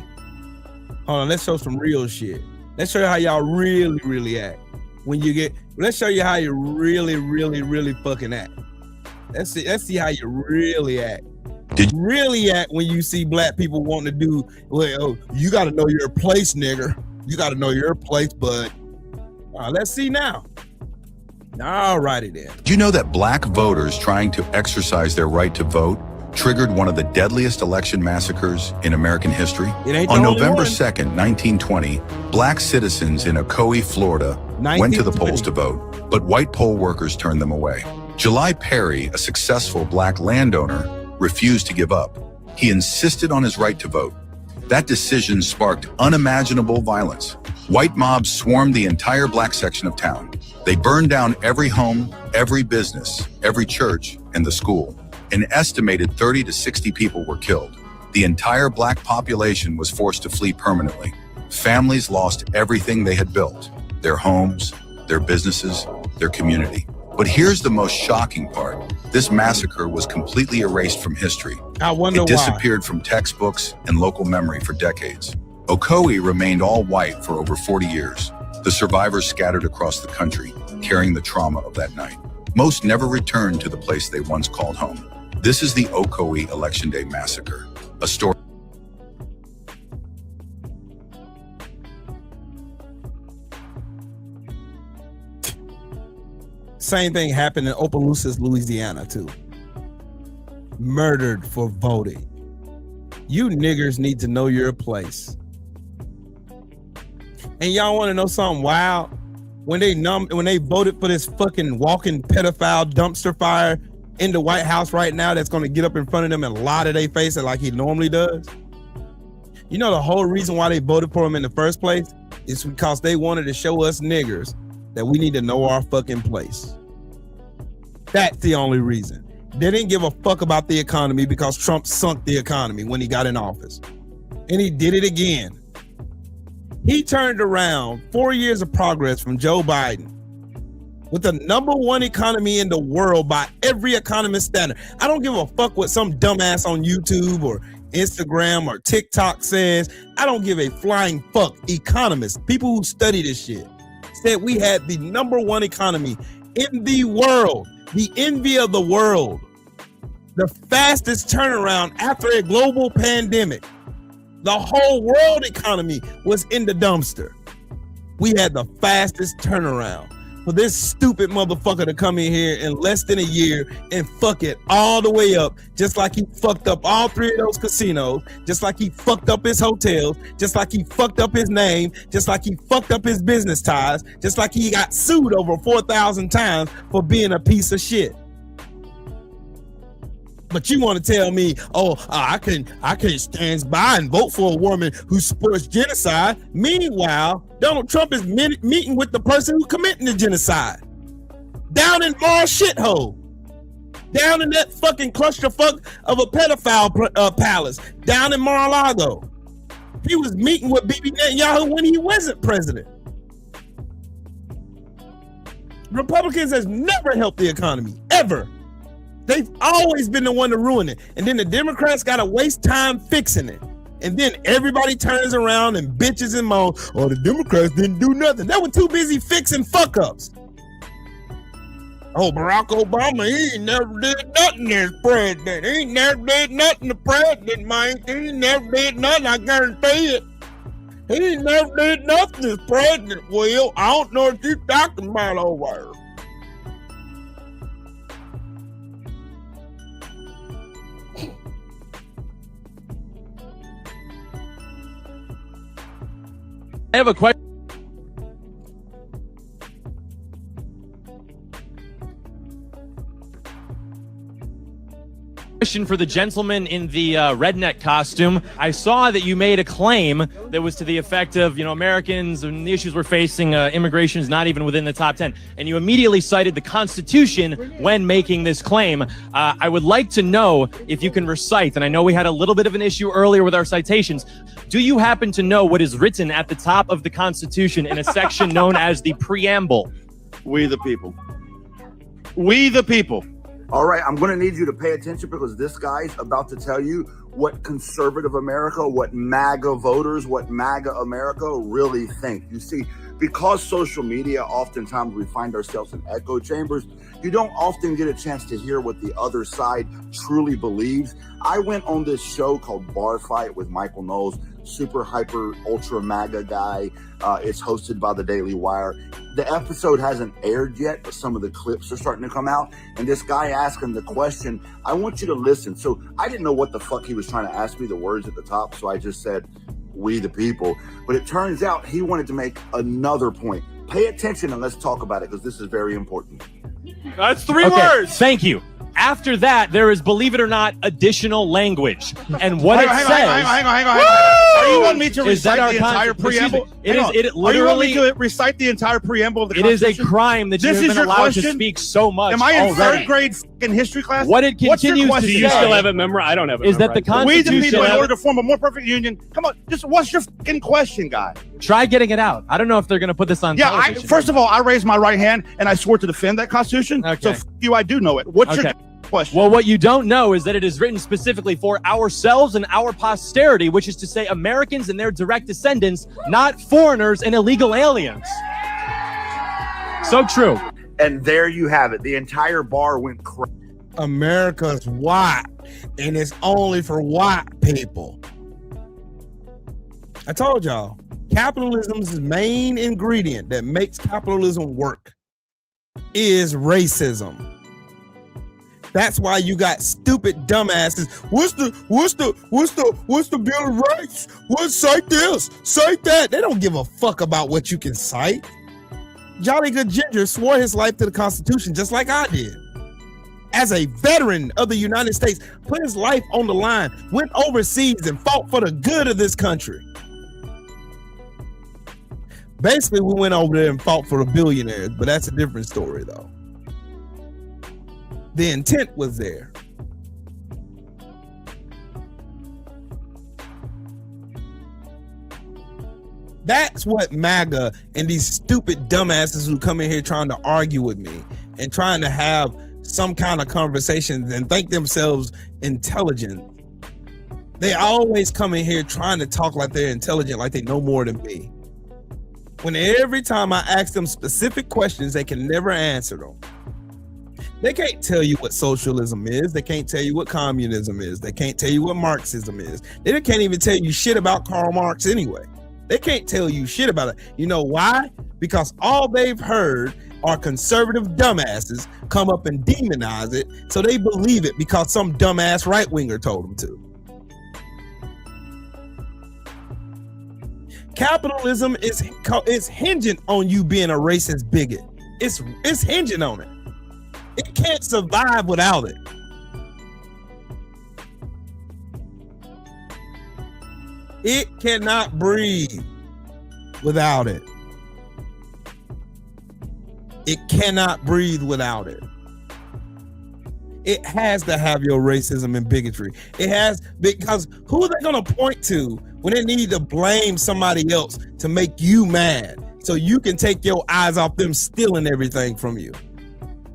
Hold on, let's show some real shit. Let's show you how y'all really act. Let's show you how you really fucking act. Let's see how you really act. Really act when you see black people wanting to do, well, you got to know your place, nigger. You got to know your place, bud. Let's see now. All righty then. Do you know that black voters trying to exercise their right to vote triggered one of the deadliest election massacres in American history? On November 2nd, 1920, black citizens in Ocoee, Florida, went to the polls to vote, but white poll workers turned them away. July Perry, a successful black landowner, refused to give up. He insisted on his right to vote. That decision sparked unimaginable violence. White mobs swarmed the entire black section of town. They burned down every home, every business, every church, and the school. An estimated 30 to 60 people were killed. The entire black population was forced to flee permanently. Families lost everything they had built, their homes, their businesses, their community. But here's the most shocking part. This massacre was completely erased from history. I wonder why. It disappeared from textbooks and local memory for decades. Ocoee remained all white for over 40 years. The survivors scattered across the country, carrying the trauma of that night. Most never returned to the place they once called home. This is the Ocoee Election Day Massacre, a story. Same thing happened in Opelousas, Louisiana, too. Murdered for voting. You niggers need to know your place. And y'all want to know something wild? When they voted for this fucking walking pedophile dumpster fire in the White House right now that's going to get up in front of them and lie to their face like he normally does. You know the whole reason why they voted for him in the first place is because they wanted to show us niggers that we need to know our fucking place. That's the only reason. They didn't give a fuck about the economy because Trump sunk the economy when he got in office. And he did it again. He turned around 4 years of progress from Joe Biden with the #1 economy in the world by every economist standard. I don't give a fuck what some dumbass on YouTube or Instagram or TikTok says. I don't give a flying fuck. Economists, people who study this shit, said we had the #1 economy in the world, the envy of the world, the fastest turnaround after a global pandemic. The whole world economy was in the dumpster. We had the fastest turnaround. For this stupid motherfucker to come in here in less than a year and fuck it all the way up, just like he fucked up all 3 of those casinos, just like he fucked up his hotels, just like he fucked up his name, just like he fucked up his business ties, just like he got sued over 4,000 times for being a piece of shit. But you want to tell me, I can't stand by and vote for a woman who supports genocide. Meanwhile, Donald Trump is meeting with the person who committing the genocide down in Mar shithole, down in that fucking clusterfuck of a pedophile palace down in Mar-a-Lago. He was meeting with Bibi Netanyahu when he wasn't president. Republicans has never helped the economy, ever. They've always been the one to ruin it. And then the Democrats got to waste time fixing it. And then everybody turns around and bitches and moans, oh, the Democrats didn't do nothing. They were too busy fixing fuck-ups. Oh, Barack Obama, he ain't never did nothing as president. He ain't never did nothing the president, man. He ain't never did nothing, I guarantee it. He ain't never did nothing as president, Will. I don't know what you're talking about over there. I have a question for the gentleman in the redneck costume. I saw that you made a claim that was to the effect of, Americans and the issues we're facing, immigration is not even within the top 10. And you immediately cited the Constitution when making this claim. I would like to know if you can recite, and I know we had a little bit of an issue earlier with our citations. Do you happen to know what is written at the top of the Constitution in a section known as the preamble? We the people. We the people. All right, I'm going to need you to pay attention because this guy's about to tell you what conservative America, what MAGA voters, what MAGA America really think. You see, because social media, oftentimes we find ourselves in echo chambers, you don't often get a chance to hear what the other side truly believes. I went on this show called Bar Fight with Michael Knowles, super hyper ultra MAGA guy. It's hosted by the Daily Wire. The episode hasn't aired yet, but some of the clips are starting to come out. And this guy asking the question, I want you to listen. So I didn't know what the fuck he was trying to ask me, the words at the top. So I just said, we the people. But it turns out he wanted to make another point. Pay attention and let's talk about it because this is very important. That's 3 words. Thank you. After that, there is, believe it or not, additional language. And what Hang on. Are you want me to recite the entire preamble? It literally. Are you want me to recite the entire preamble of the Constitution? It is a crime that you have been allowed to speak so much. Am I in already. third grade in history class? What it continues to say. Do you still have it memorized? I don't have it. Is that the Constitution? We the people, in order to form a more perfect union. Come on, just what's your fucking question, guy? Try getting it out. I don't know if they're going to put this on. Yeah, first of all, I raised my right hand and I swore to defend that Constitution. Okay. So you, I do know it. What's your question? Well, what you don't know is that it is written specifically for ourselves and our posterity, which is to say Americans and their direct descendants, not foreigners and illegal aliens. So true. And there you have it. The entire bar went crazy. America's white, and it's only for white people. I told y'all, capitalism's main ingredient that makes capitalism work is racism. That's why you got stupid dumbasses. What's the Bill of Rights? Cite this, cite that. They don't give a fuck about what you can cite. Jolly Good Ginger swore his life to the Constitution just like I did. As a veteran of the United States, put his life on the line, went overseas and fought for the good of this country. Basically, we went over there and fought for the billionaires, but that's a different story though. The intent was there. That's what MAGA and these stupid dumbasses who come in here trying to argue with me and trying to have some kind of conversations and think themselves intelligent. They always come in here trying to talk like they're intelligent, like they know more than me. When every time I ask them specific questions, they can never answer them. They can't tell you what socialism is. They can't tell you what communism is. They can't tell you what Marxism is. They can't even tell you shit about Karl Marx anyway. They can't tell you shit about it. You know why? Because all they've heard are conservative dumbasses come up and demonize it, so they believe it because some dumbass right-winger told them to. Capitalism is hinging on you being a racist bigot. It's hinging on it. It can't survive without it. It cannot breathe without it. It cannot breathe without it. It has to have your racism and bigotry. It has, because who are they going to point to when they need to blame somebody else to make you mad so you can take your eyes off them stealing everything from you?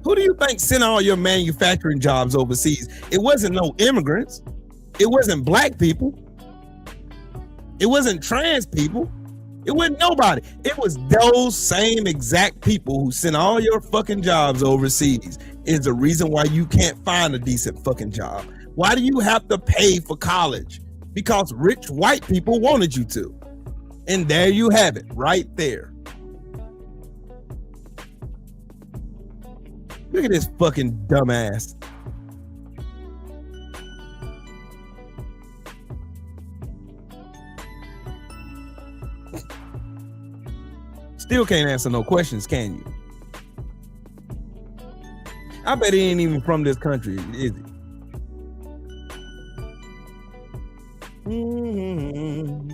Who do you think sent all your manufacturing jobs overseas? It wasn't no immigrants. It wasn't black people. It wasn't trans people. It wasn't nobody. It was those same exact people who sent all your fucking jobs overseas is the reason why you can't find a decent fucking job. Why do you have to pay for college? Because rich white people wanted you to. And there you have it, right there. Look at this fucking dumbass. Still can't answer no questions, can you? I bet he ain't even from this country, is he? Mm-hmm.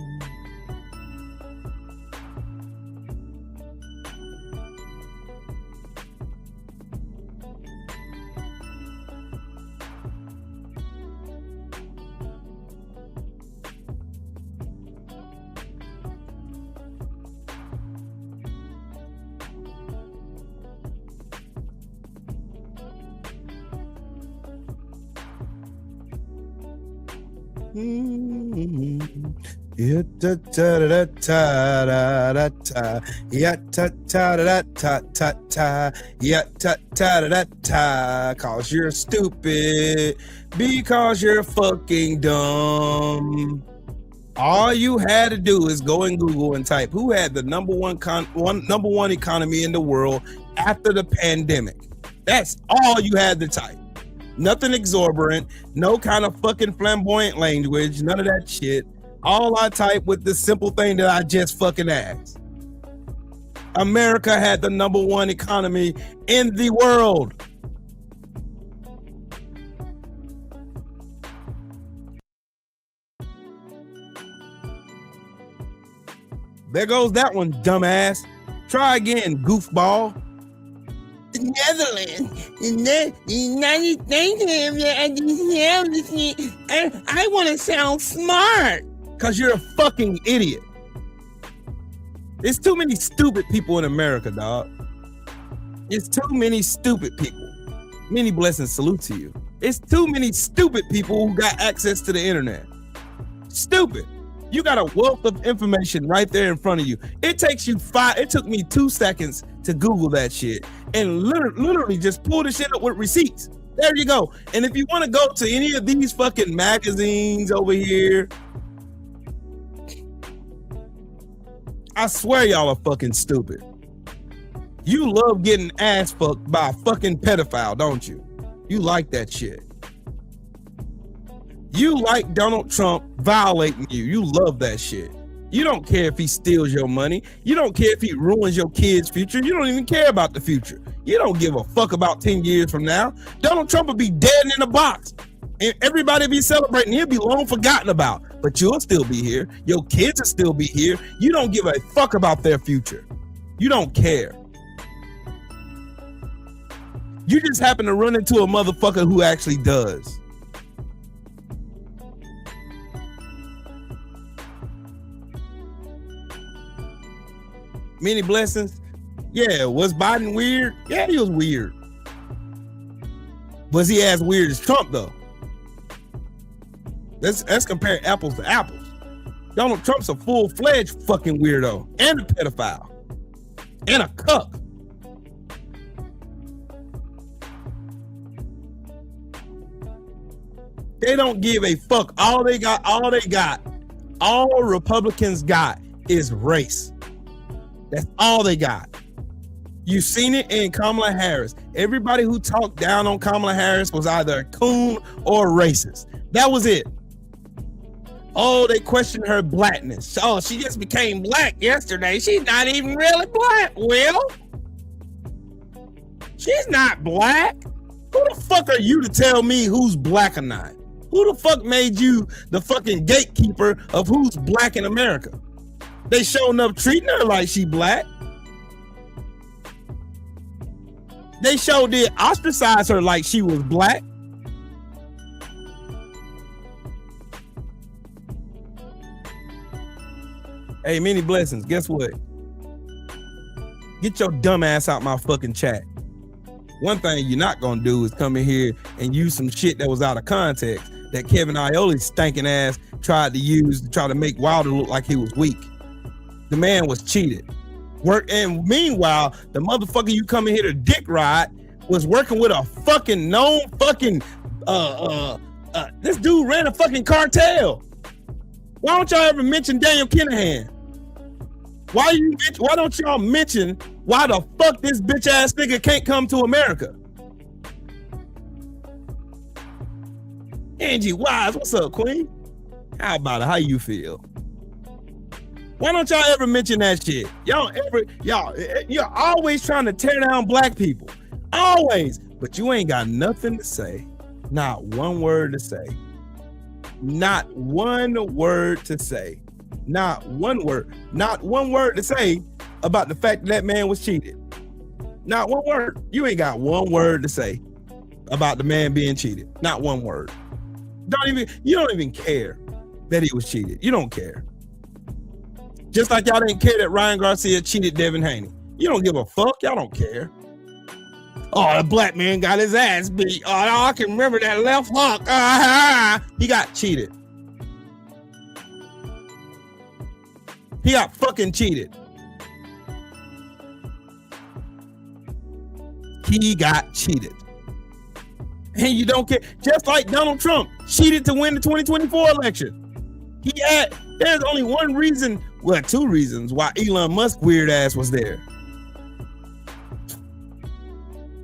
Yeah, ta ta da ta da da ta. Yeah, ta ta da ta ta ta. Yeah, ta ta da ta. Cause you're stupid. Because you're fucking dumb. All you had to do is go in Google and type who had the number one economy in the world after the pandemic. That's all you had to type. Nothing exorbitant, no kind of fucking flamboyant language, none of that shit. All I typed with the simple thing that I just fucking asked. America had the number one economy in the world. There goes that one, dumbass. Try again, goofball. The Netherlands, the United States, and I want to sound smart. Because you're a fucking idiot. There's too many stupid people in America, dog. It's too many stupid people. Many blessings, salute to you. It's too many stupid people who got access to the internet. Stupid. You got a wealth of information right there in front of you. It took me 2 seconds to Google that shit and literally just pull the shit up with receipts. There you go. And if you want to go to any of these fucking magazines over here, I swear y'all are fucking stupid. You love getting ass fucked by a fucking pedophile, don't you? You like that shit. You like Donald Trump violating you. You love that shit. You don't care if he steals your money. You don't care if he ruins your kids' future. You don't even care about the future. You don't give a fuck about 10 years from now. Donald Trump will be dead in a box. And everybody be celebrating. He'll be long forgotten about. But you'll still be here. Your kids will still be here. You don't give a fuck about their future. You don't care. You just happen to run into a motherfucker who actually does. Many blessings. Yeah, was Biden weird? Yeah, he was weird. Was he as weird as Trump though? Let's compare apples to apples. Donald Trump's a full-fledged fucking weirdo and a pedophile and a cuck. They don't give a fuck. All Republicans got is race. That's all they got. You've seen it in Kamala Harris. Everybody who talked down on Kamala Harris was either a coon or a racist. That was it. Oh, they questioned her blackness. Oh, she just became black yesterday. She's not even really black, Will. She's not black. Who the fuck are you to tell me who's black or not? Who the fuck made you the fucking gatekeeper of who's black in America? They showing up treating her like she black. They sure did ostracize her like she was black. Hey, many blessings. Guess what? Get your dumb ass out my fucking chat. One thing you're not gonna do is come in here and use some shit that was out of context. that Kevin Iola's stinking ass tried to use to try to make Wilder look like he was weak. The man was cheated. And meanwhile, the motherfucker you come in here to dick ride was working with a fucking known fucking this dude ran a fucking cartel. Why don't y'all ever mention Daniel Kinahan? Why don't y'all mention why the fuck this bitch ass nigga can't come to America? Angie Wise, what's up, Queen? How about it? How you feel? Why don't y'all ever mention that shit? You're always trying to tear down black people. Always. But you ain't got nothing to say. Not one word to say. Not one word to say. Not one word. Not one word to say about the fact that man was cheated. Not one word. You ain't got one word to say about the man being cheated. Not one word. You don't even care that he was cheated. You don't care. Just like y'all didn't care that Ryan Garcia cheated Devin Haney. You don't give a fuck. Y'all don't care. Oh, the black man got his ass beat. Oh, I can remember that left hook. He got cheated. He got fucking cheated. He got cheated. And you don't care. Just like Donald Trump cheated to win the 2024 election. There's only one reason, well, two reasons why Elon Musk weird ass was there.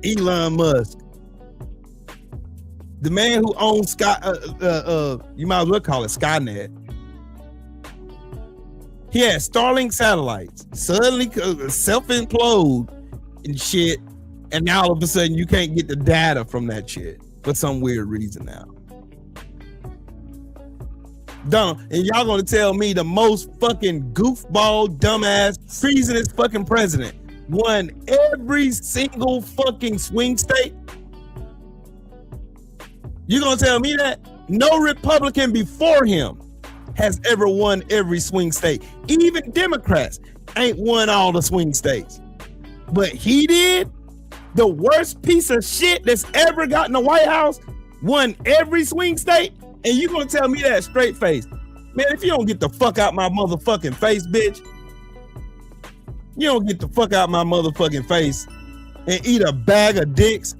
Elon Musk, the man who owns you might as well call it Skynet. He had Starlink satellites, suddenly self-implode and shit, and now all of a sudden you can't get the data from that shit for some weird reason now. Dumb, and y'all gonna tell me the most fucking goofball, dumbass, treasonous fucking president won every single fucking swing state? You gonna tell me that? No Republican before him has ever won every swing state. Even Democrats ain't won all the swing states. But he did? The worst piece of shit that's ever gotten the White House won every swing state? And you gonna tell me that straight face? Man, if you don't get the fuck out my motherfucking face, bitch, you don't get the fuck out my motherfucking face and eat a bag of dicks.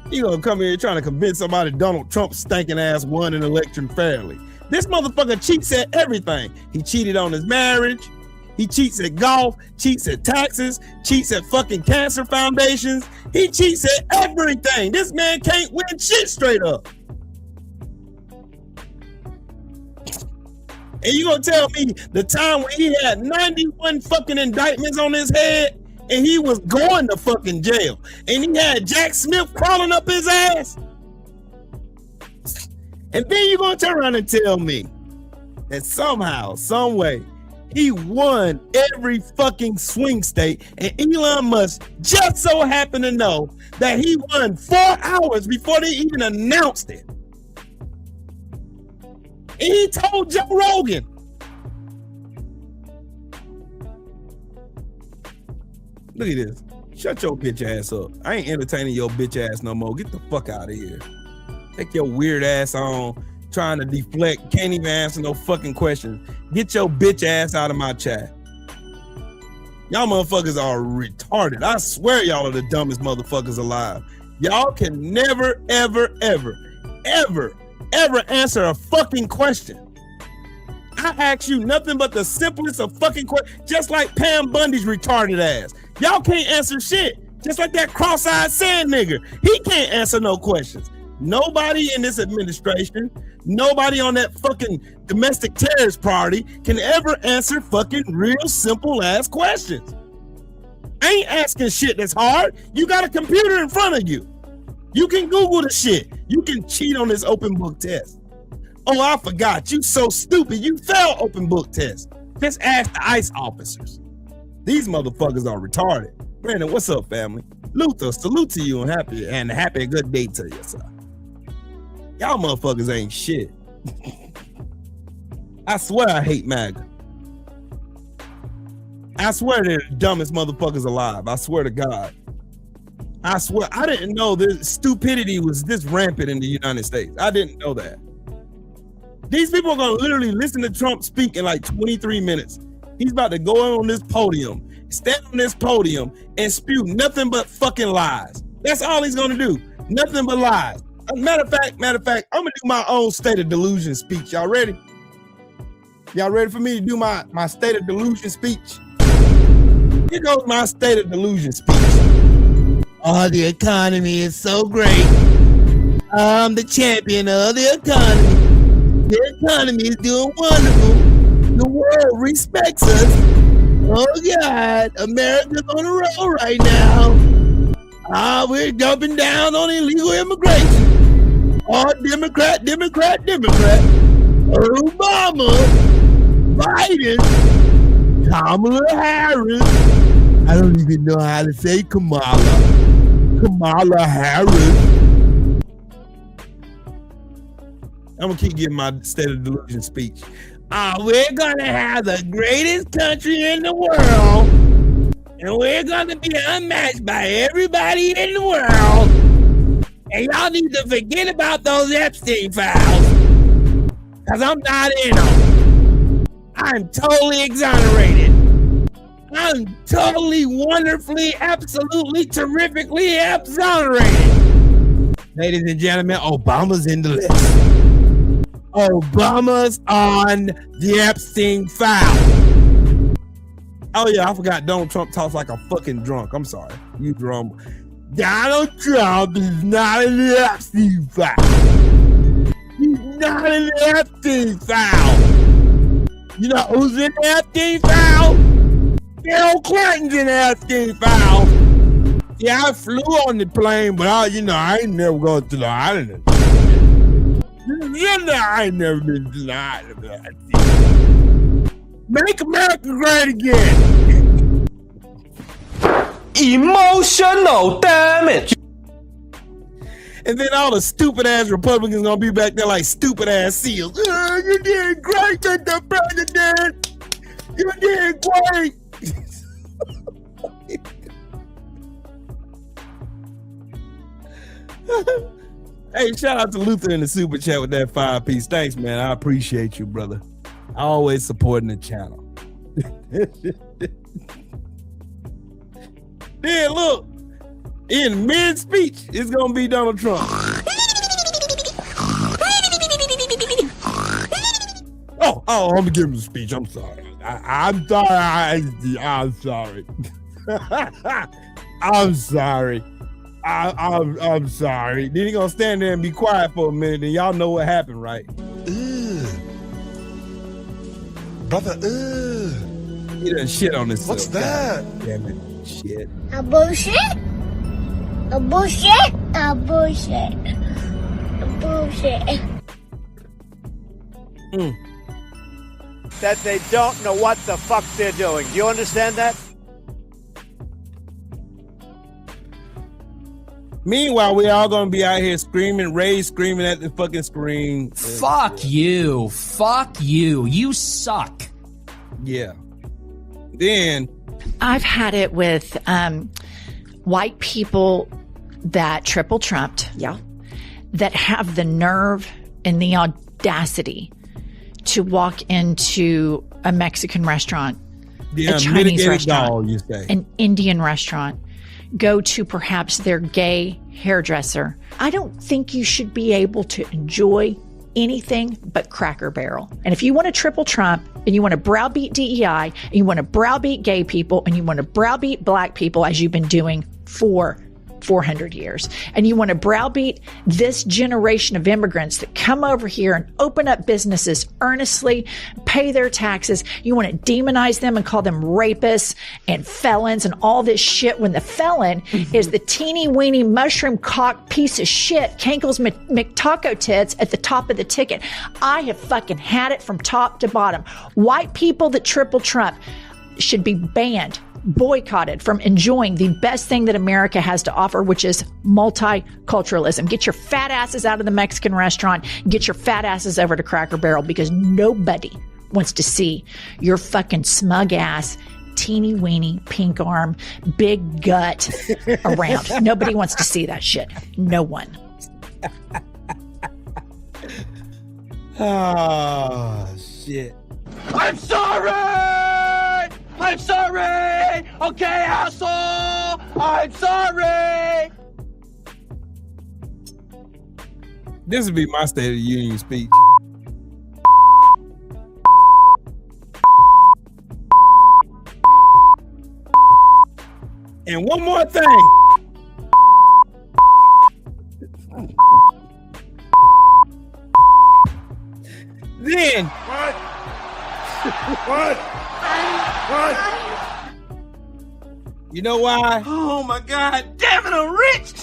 You gonna come here trying to convince somebody Donald Trump stinking ass won an election fairly. This motherfucker cheats at everything. He cheated on his marriage. He cheats at golf, cheats at taxes, cheats at fucking cancer foundations. He cheats at everything. This man can't win shit straight up. And you gonna tell me the time when he had 91 fucking indictments on his head and he was going to fucking jail and he had Jack Smith crawling up his ass? And then you gonna turn around and tell me that somehow, some way, he won every fucking swing state, and Elon Musk just so happened to know that he won 4 hours before they even announced it. And he told Joe Rogan. Look at this. Shut your bitch ass up. I ain't entertaining your bitch ass no more. Get the fuck out of here. Take your weird ass on, trying to deflect, can't even answer no fucking questions. Get your bitch ass out of my chat. Y'all motherfuckers are retarded. I swear y'all are the dumbest motherfuckers alive. Y'all can never, ever, ever, ever, ever answer a fucking question. I ask you nothing but the simplest of fucking questions, just like Pam Bundy's retarded ass. Y'all can't answer shit. Just like that cross-eyed sand nigger. He can't answer no questions. Nobody in this administration, nobody on that fucking domestic terrorist party can ever answer fucking real simple ass questions. I ain't asking shit that's hard. You got a computer in front of you. You can Google the shit. You can cheat on this open book test. Oh, I forgot. You so stupid. You failed open book test. Just ask the ICE officers. These motherfuckers are retarded. Brandon, what's up, family? Luther, salute to you and happy good day to you, sir. Y'all motherfuckers ain't shit. I swear I hate MAGA. I swear they're the dumbest motherfuckers alive. I swear to God. I swear, I didn't know this stupidity was this rampant in the United States. I didn't know that. These people are going to literally listen to Trump speak in like 23 minutes. He's about to go on this podium, stand on this podium, and spew nothing but fucking lies. That's all he's going to do. Nothing but lies. Matter of fact, I'm going to do my own State of Delusion speech. Y'all ready? Y'all ready for me to do my State of Delusion speech? Here goes my State of Delusion speech. Oh, the economy is so great. I'm the champion of the economy. The economy is doing wonderful. The world respects us. Oh, God. America's on the road right now. We're jumping down on illegal immigration. Oh, Democrat. Obama. Biden. Kamala Harris. I don't even know how to say Kamala Harris. I'm gonna keep giving my State of Delusion speech. We're gonna have the greatest country in the world, and we're gonna be unmatched by everybody in the world. And y'all need to forget about those Epstein files, because I'm not in them. I'm totally exonerated. I'm totally, wonderfully, absolutely, terrifically exonerated. Ladies and gentlemen, Obama's in the list. Obama's on the Epstein file. Oh yeah, I forgot Donald Trump talks like a fucking drunk. I'm sorry. You drunk. Donald Trump is not in the Epstein file. He's not in the Epstein file. You know who's in the Epstein file? Bill Clinton's in the Epstein file. Yeah, I flew on the plane, but I ain't never going to the island. I ain't never been to the island. Make America great again. Emotional damage. And then all the stupid ass Republicans gonna be back there like stupid ass seals. You did great, Mr. President. You did great. Hey, shout out to Luther in the super chat with that 5-piece. Thanks, man. I appreciate you, brother. Always supporting the channel. Then look, in mid-speech, it's gonna be Donald Trump. Oh, I'm gonna give him a speech. I'm sorry. I'm sorry. I'm sorry. I'm sorry. I'm sorry. Then he gonna stand there and be quiet for a minute, and y'all know what happened, right? Brother, He done shit on this. What's that? God damn it. Shit. A bullshit? A bullshit? A bullshit. A bullshit. That they don't know what the fuck they're doing. Do you understand that? Meanwhile, we all gonna be out here screaming, screaming at the fucking screen. Fuck you. Fuck you. You suck. Yeah. Then I've had it with white people that triple trumped. Yeah. That have the nerve and the audacity to walk into a Mexican restaurant, a Chinese restaurant, you say. an Indian restaurant, go to perhaps their gay hairdresser. I don't think you should be able to enjoy anything but Cracker Barrel. And if you want to triple Trump and you want to browbeat DEI and you want to browbeat gay people and you want to browbeat black people as you've been doing for 400 years, and you want to browbeat this generation of immigrants that come over here and open up businesses earnestly, pay their taxes, you want to demonize them and call them rapists and felons and all this shit when the felon is the teeny weeny mushroom cock piece of shit, Kankle's McTaco tits at the top of the ticket. I have fucking had it from top to bottom. White people that triple Trump should be banned, boycotted from enjoying the best thing that America has to offer, which is multiculturalism. Get your fat asses out of the Mexican restaurant. Get your fat asses over to Cracker Barrel, because nobody wants to see your fucking smug ass teeny weeny pink arm, big gut around. Nobody wants to see that shit. No one. Oh, shit. I'm sorry! I'm sorry! Okay, asshole! I'm sorry! This would be my State of the Union speech. And one more thing. Then What? What? you know why? Oh my God! Damn it! I'm rich.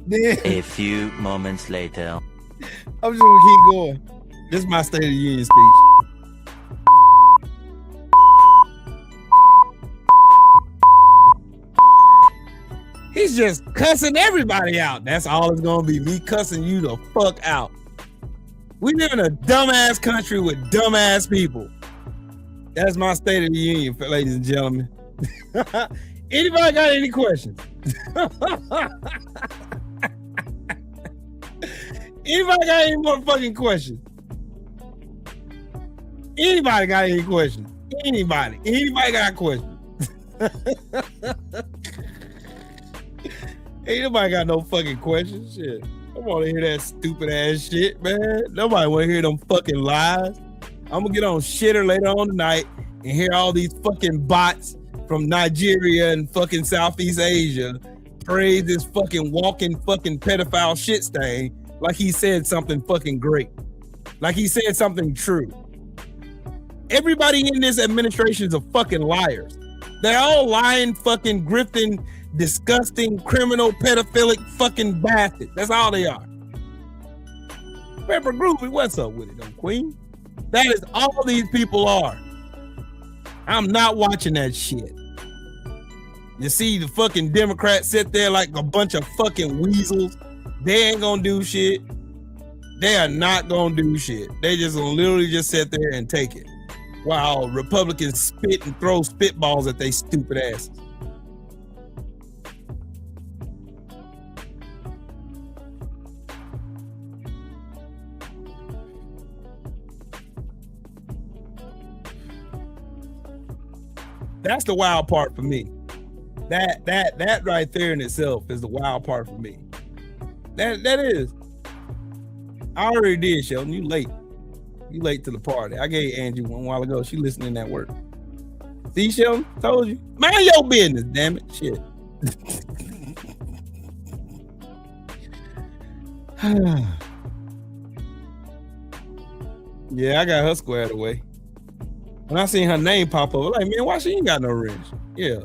Then A few moments later. I'm just gonna keep going. This is my State of the Union speech. He's just cussing everybody out. That's all it's gonna be. Me cussing you the fuck out. We live in a dumbass country with dumbass people. That's my State of the Union, ladies and gentlemen. Anybody got any questions? Anybody got any more fucking questions? Anybody got any questions? Anybody got questions? Ain't nobody got no fucking questions. Shit. I want to hear that stupid ass shit, man. Nobody want to hear them fucking lies. I'm gonna get on Shitter later on tonight and hear all these fucking bots from Nigeria and fucking Southeast Asia praise this fucking walking fucking pedophile shit stain like he said something fucking great. Like he said something true. Everybody in this administration is a fucking liars. They're all lying, fucking grifting, disgusting, criminal, pedophilic fucking bastards. That's all they are. Pepper Groovy, what's up with it, though, Queen? That is all these people are. I'm not watching that shit. You see the fucking Democrats sit there like a bunch of fucking weasels. They ain't gonna do shit. They are not gonna do shit. They just gonna literally just sit there and take it. While Republicans spit and throw spitballs at they stupid asses. That's the wild part for me. That right there in itself is the wild part for me. That is. I already did, Sheldon. You late. You late to the party. I gave Angie one while ago. She listening at work. See, Sheldon? Told you. Mind your business, damn it. Shit. Yeah, I got her squared away. When I seen her name pop up, I'm like, man, why she ain't got no wrench? Yeah.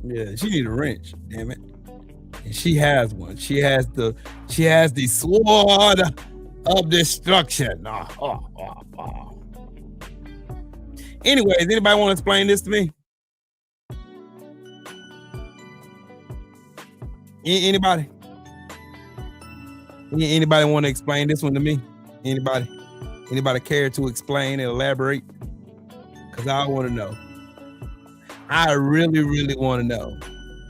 Yeah, she need a wrench, damn it. And she has one. She has the sword of destruction. Anyways, anybody want to explain this to me? Anybody? Anybody want to explain this one to me? Anybody? Anybody care to explain and elaborate? Because I want to know. I really, really want to know.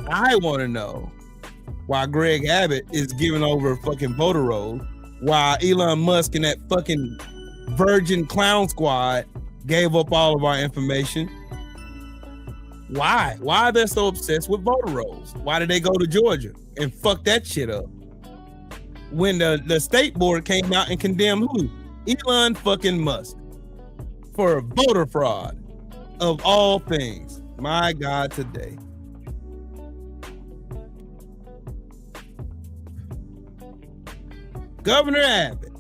I want to know why Greg Abbott is giving over fucking voter rolls, while Elon Musk and that fucking virgin clown squad gave up all of our information. Why? Why are they so obsessed with voter rolls? Why did they go to Georgia and fuck that shit up? When the state board came out and condemned who? Elon fucking Musk for voter fraud of all things. My God, today. Governor Abbott,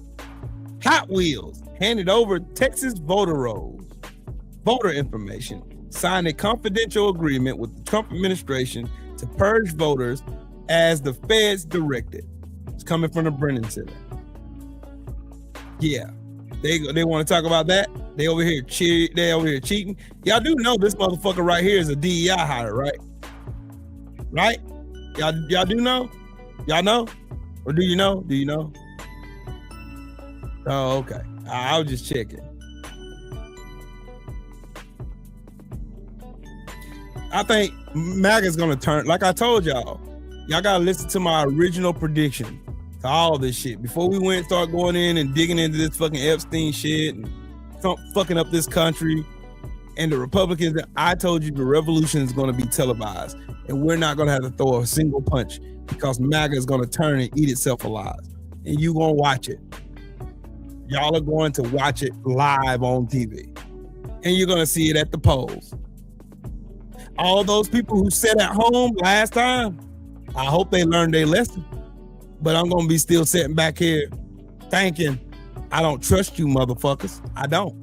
Hot Wheels, handed over Texas voter rolls, voter information, signed a confidential agreement with the Trump administration to purge voters as the feds directed. It's coming from the Brennan Center. Yeah, they want to talk about that. They over here cheating. Y'all do know this motherfucker right here is a DEI hire, right? Right? Y'all do know? Y'all know? Or do you know? Do you know? Oh, okay. I was just checking. I think MAGA's gonna turn, like I told y'all gotta listen to my original prediction to all this shit. Before we went and start going in and digging into this fucking Epstein shit and Trump fucking up this country and the Republicans, I told you the revolution is gonna be televised and we're not gonna have to throw a single punch because MAGA is gonna turn and eat itself alive. And you gonna watch it. Y'all are going to watch it live on TV. And you're gonna see it at the polls. All those people who sat at home last time, I hope they learned their lesson. But I'm gonna be still sitting back here thinking, I don't trust you motherfuckers. I don't.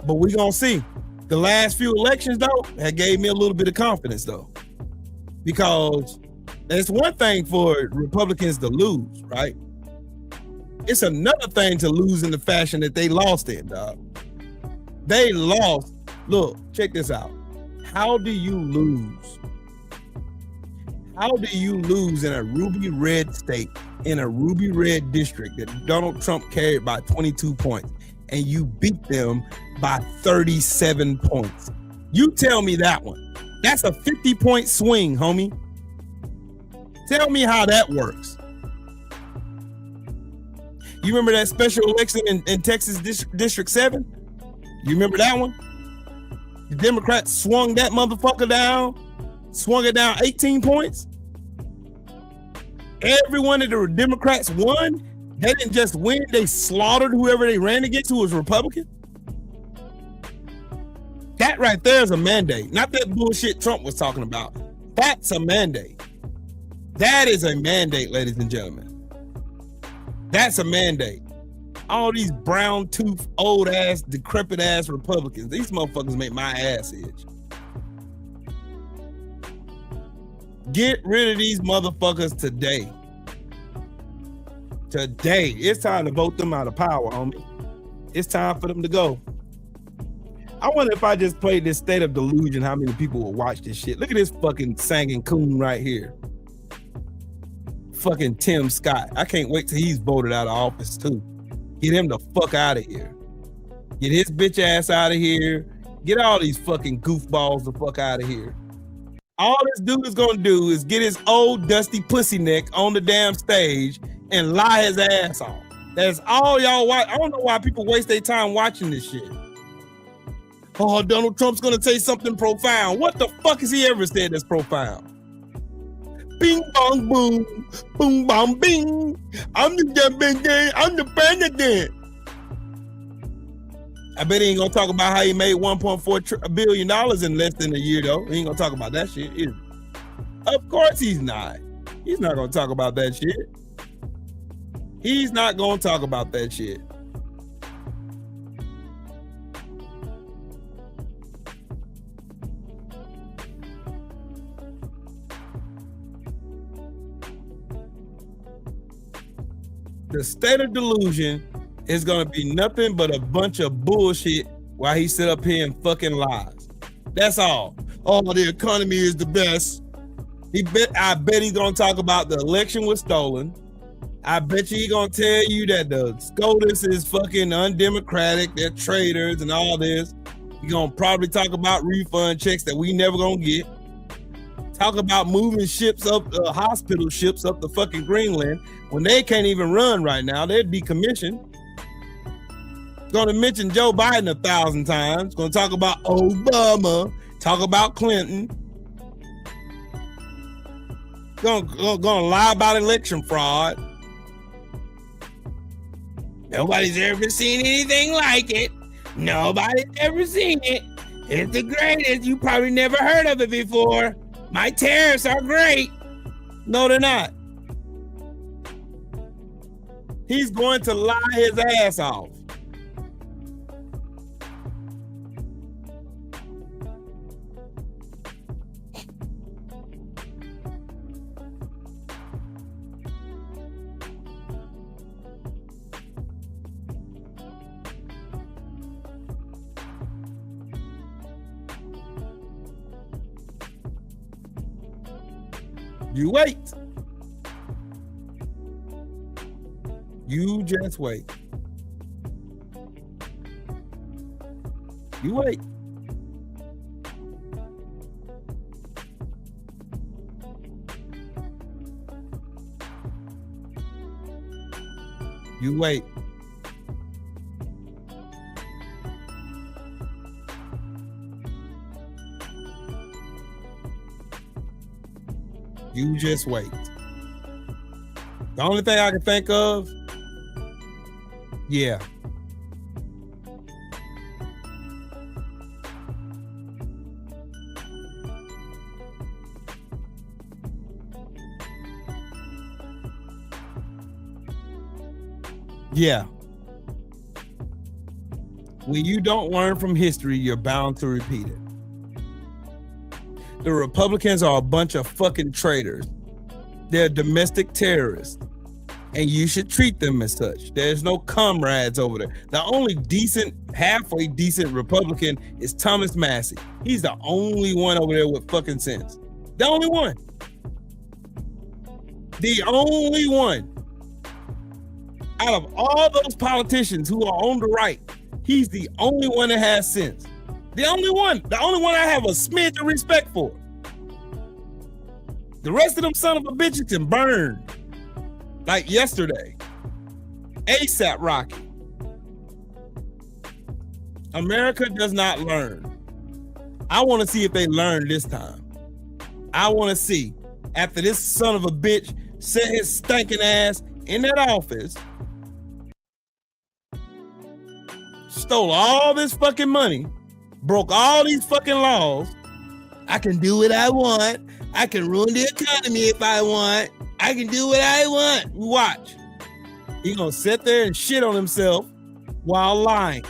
But we gonna see. The last few elections though, that gave me a little bit of confidence though. Because it's one thing for Republicans to lose, right? It's another thing to lose in the fashion that they lost in, dog. They lost. Look, check this out. How do you lose? How do you lose in a ruby red state, in a ruby red district that Donald Trump carried by 22 points, and you beat them by 37 points? You tell me that one. That's a 50-point swing, homie. Tell me how that works. You remember that special election in Texas District 7? You remember that one? The Democrats swung that motherfucker down, swung it down 18 points. Every one of the Democrats won. They didn't just win, they slaughtered whoever they ran against who was Republican. That right there is a mandate. Not that bullshit Trump was talking about. That's a mandate. That is a mandate, ladies and gentlemen. That's a mandate. All these brown tooth, old ass, decrepit ass Republicans, these motherfuckers make my ass itch. Get rid of these motherfuckers today. Today. It's time to vote them out of power, homie. It's time for them to go. I wonder if I just played this State of Delusion, how many people will watch this shit. Look at this fucking singing coon right here. Fucking Tim Scott. I can't wait till he's voted out of office too. Get him the fuck out of here. Get his bitch ass out of here. Get all these fucking goofballs the fuck out of here. All this dude is gonna do is get his old dusty pussy neck on the damn stage and lie his ass off. That's all y'all watch. I don't know why people waste their time watching this shit. Oh, Donald Trump's gonna say something profound. What the fuck has he ever said that's profound? Bing bong boom, boom bong bing. I'm the president. I'm the president. I bet he ain't gonna talk about how he made $1.4 billion in less than a year though. He ain't gonna talk about that shit, is he? Of course he's not. He's not gonna talk about that shit. He's not gonna talk about that shit. The State of Delusion is going to be nothing but a bunch of bullshit while he sit up here and fucking lies. That's all. Oh, the economy is the best. I bet he's going to talk about the election was stolen. I bet you he's going to tell you that the SCOTUS is fucking undemocratic. They're traitors and all this. He's going to probably talk about refund checks that we never going to get. Talk about moving ships up, hospital ships up the fucking Greenland when they can't even run right now. They're decommissioned. Going to mention Joe Biden 1,000 times. Going to talk about Obama. Talk about Clinton. Going to lie about election fraud. Nobody's ever seen anything like it. Nobody's ever seen it. It's the greatest. You probably never heard of it before. My tariffs are great. No, they're not. He's going to lie his ass off. You wait. You just wait. You wait. You wait. You just wait. The only thing I can think of, yeah. Yeah. When you don't learn from history, you're bound to repeat it. The Republicans are a bunch of fucking traitors. They're domestic terrorists, and you should treat them as such. There's no comrades over there. The only decent, halfway decent Republican is Thomas Massey. He's the only one over there with fucking sense. The only one. The only one. Out of all those politicians who are on the right, he's the only one that has sense. The only one I have a smidge of respect for. The rest of them son of a bitches can burn. Like yesterday. ASAP Rocky. America does not learn. I want to see if they learn this time. I want to see, after this son of a bitch set his stinking ass in that office, stole all this fucking money, broke all these fucking laws. I can do what I want. I can ruin the economy if I want. I can do what I want. Watch. He gonna sit there and shit on himself while lying.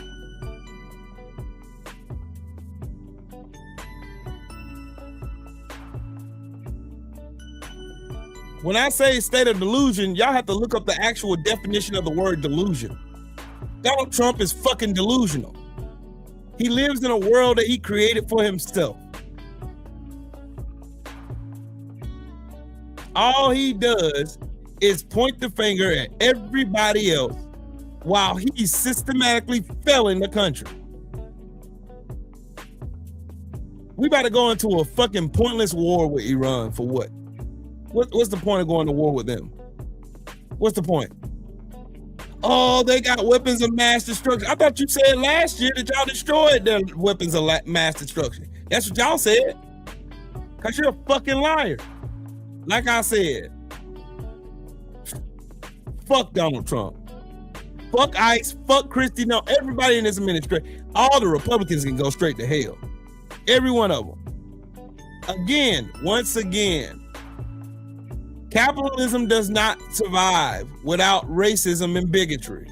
When I say state of delusion, y'all have to look up the actual definition of the word delusion. Donald Trump is fucking delusional. He lives in a world that he created for himself. All he does is point the finger at everybody else while he's systematically failing the country. We about to go into a fucking pointless war with Iran for what? What's the point of going to war with them? What's the point? Oh, they got weapons of mass destruction. I thought you said last year that y'all destroyed their weapons of mass destruction. That's what y'all said. Because you're a fucking liar. Like I said, fuck Donald Trump. Fuck ICE. Fuck Christie. No, everybody in this administration, all the Republicans can go straight to hell. Every one of them. Again, once again, capitalism does not survive without racism and bigotry.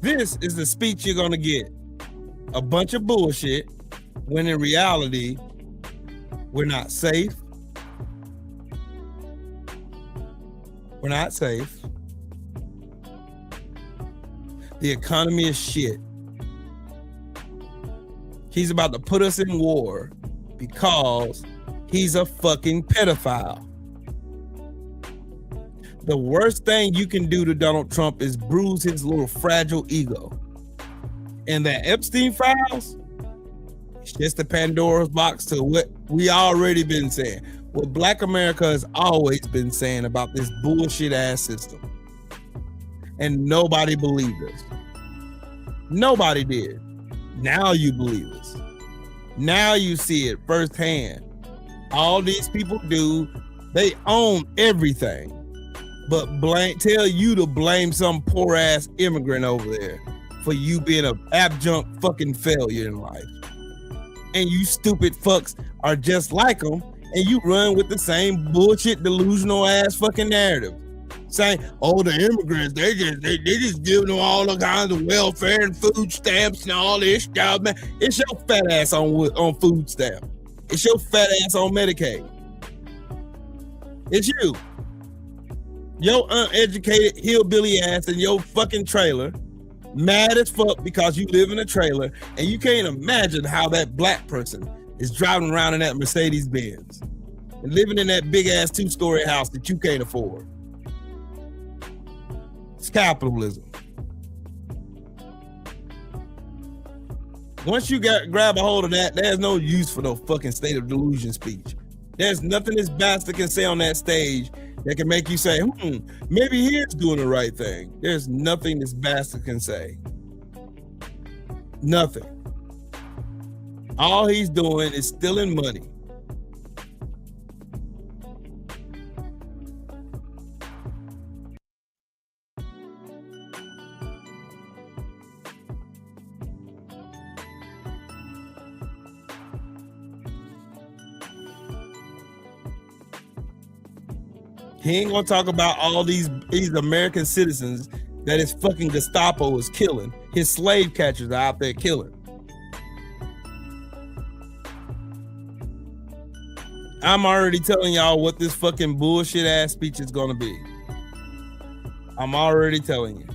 This is the speech you're gonna get. A bunch of bullshit, when in reality, we're not safe. We're not safe. The economy is shit. He's about to put us in war because he's a fucking pedophile. The worst thing you can do to Donald Trump is bruise his little fragile ego. And that Epstein files, it's just a Pandora's box to what we already been saying. What Black America has always been saying about this bullshit ass system. And nobody believed us. Nobody did. Now you believe us. Now you see it firsthand. All these people do, they own everything. But tell you to blame some poor ass immigrant over there for you being an abject fucking failure in life. And you stupid fucks are just like them, and you run with the same bullshit delusional ass fucking narrative. saying, "Oh, the immigrants, they just giving them all the kinds of welfare and food stamps and all this stuff, man." It's your fat ass on food stamp. It's your fat ass on Medicaid. It's you. Your uneducated hillbilly ass in your fucking trailer, mad as fuck because you live in a trailer, and you can't imagine how that black person is driving around in that Mercedes Benz and living in that big ass 2-story house that you can't afford. It's capitalism. Once you grab a hold of that, there's no use for no fucking state of delusion speech. There's nothing this bastard can say on that stage that can make you say, maybe he is doing the right thing. There's nothing this bastard can say. Nothing. All he's doing is stealing money. He ain't gonna talk about all these American citizens that his fucking Gestapo is killing. His slave catchers are out there killing. I'm already telling y'all what this fucking bullshit ass speech is gonna be. I'm already telling you.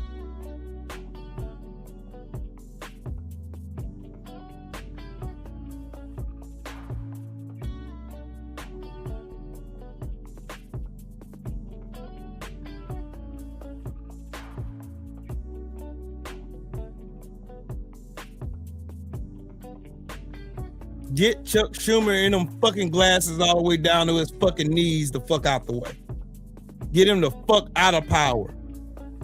Get Chuck Schumer in them fucking glasses all the way down to his fucking knees the fuck out the way. Get him the fuck out of power.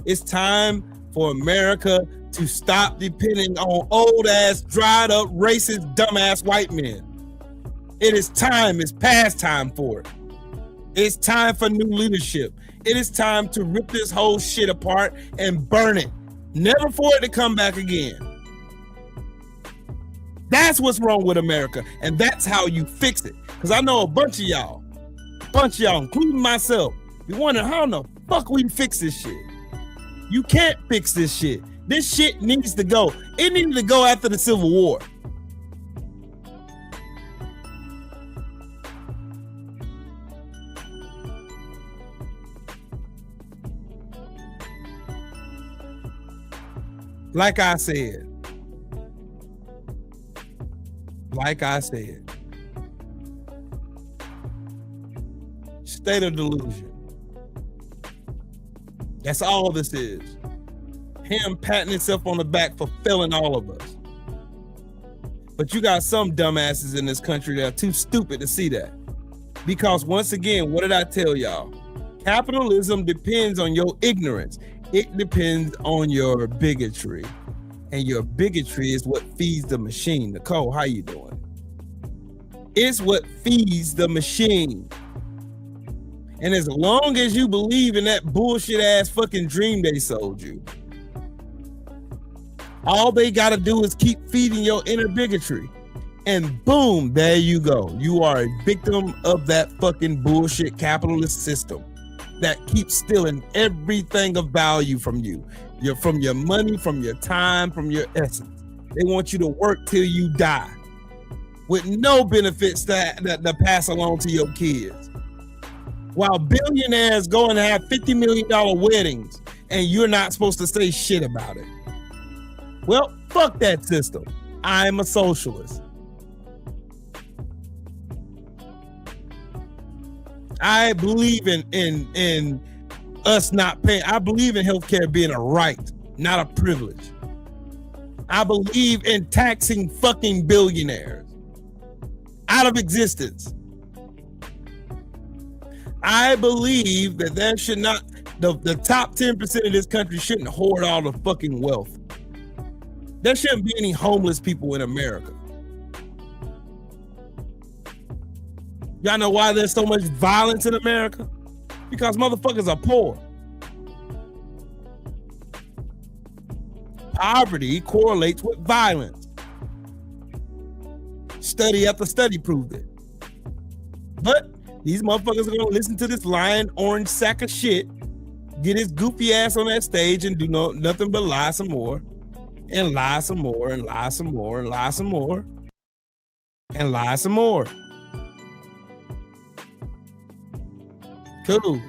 It's time for America to stop depending on old ass, dried up, racist, dumbass white men. It is time. It's past time for it. It's time for new leadership. It is time to rip this whole shit apart and burn it. Never for it to come back again. That's what's wrong with America, and that's how you fix it. Because I know a bunch of y'all, including myself, be wondering how in the fuck we fix this shit. You can't fix this shit. This shit needs to go. It needed to go after the Civil War. Like I said, state of delusion. That's all this is. Him patting himself on the back for failing all of us. But you got some dumbasses in this country that are too stupid to see that. Because once again, what did I tell y'all? Capitalism depends on your ignorance. It depends on your bigotry. And your bigotry is what feeds the machine. Nicole, how you doing? It's what feeds the machine. And as long as you believe in that bullshit ass fucking dream they sold you, all they gotta do is keep feeding your inner bigotry. And boom, there you go. You are a victim of that fucking bullshit capitalist system that keeps stealing everything of value from you. From your money, from your time, from your essence. They want you to work till you die with no benefits that pass along to your kids. While billionaires go and have $50 million weddings and you're not supposed to say shit about it. Well, fuck that system. I'm a socialist. I believe in us not paying. I believe in healthcare being a right, not a privilege. I believe in taxing fucking billionaires out of existence. I believe that there should not, the top 10% of this country shouldn't hoard all the fucking wealth. There shouldn't be any homeless people in America. Y'all know why there's so much violence in America? Because motherfuckers are poor. Poverty correlates with violence. Study after study proved it. But these motherfuckers are gonna listen to this lying orange sack of shit get his goofy ass on that stage and do nothing but lie some more, and lie some more, and lie some more, and lie some more, and lie some more. Cool.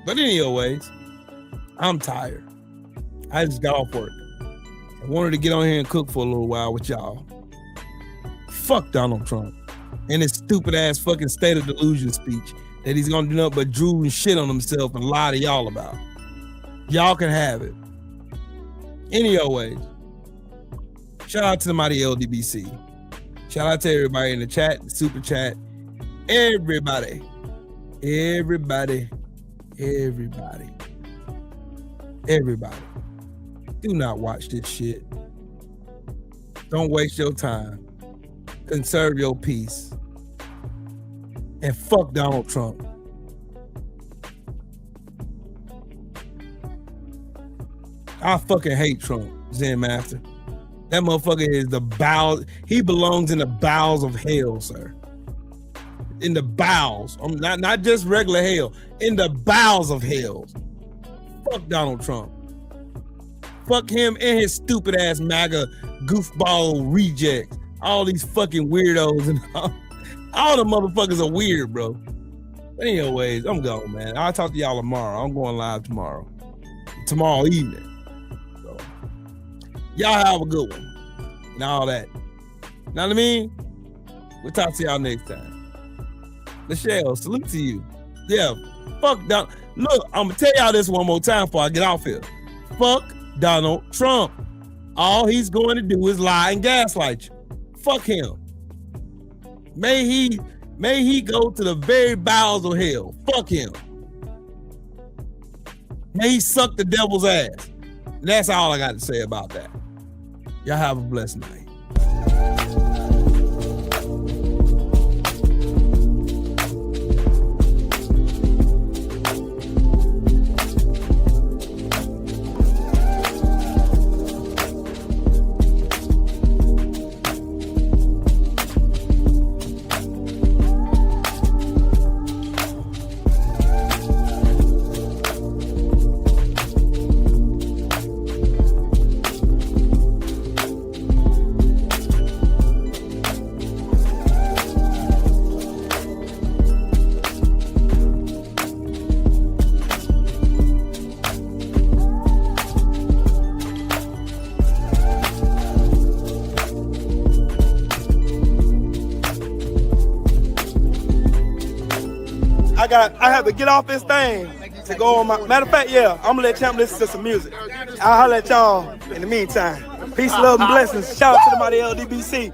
But anyways, I'm tired. I just got off work. I wanted to get on here and cook for a little while with y'all. Fuck Donald Trump and his stupid ass fucking State of Delusion speech that he's gonna do nothing but drool and shit on himself and lie to y'all about. Y'all can have it. Anyways, shout out to the mighty LDBC. Shout out to everybody in the chat, the super chat. Everybody. Do not watch this shit. Don't waste your time. Conserve your peace. And fuck Donald Trump. I fucking hate Trump, Zen Master. That motherfucker is the bowels. He belongs in the bowels of hell, sir. In the bowels. Not just regular hell. In the bowels of hell. Fuck Donald Trump. Fuck him and his stupid ass MAGA goofball rejects. All these fucking weirdos and all the motherfuckers are weird, bro. But anyways, I'm going, man. I'll talk to y'all tomorrow. I'm going live tomorrow evening. So, y'all have a good one and all that. You know what I mean? We'll talk to y'all next time. Michelle, salute to you. Yeah, fuck Donald. Look, I'm gonna tell y'all this one more time before I get off here. Fuck Donald Trump. All he's going to do is lie and gaslight you. Fuck him. May he go to the very bowels of hell. Fuck him. May he suck the devil's ass. And that's all I got to say about that. Y'all have a blessed night. I have to get off this thing to go on my. Matter of fact, yeah, I'm gonna let Champ listen to some music. I'll holler at y'all in the meantime. Peace, love, and blessings. Shout out to the mighty LDBC.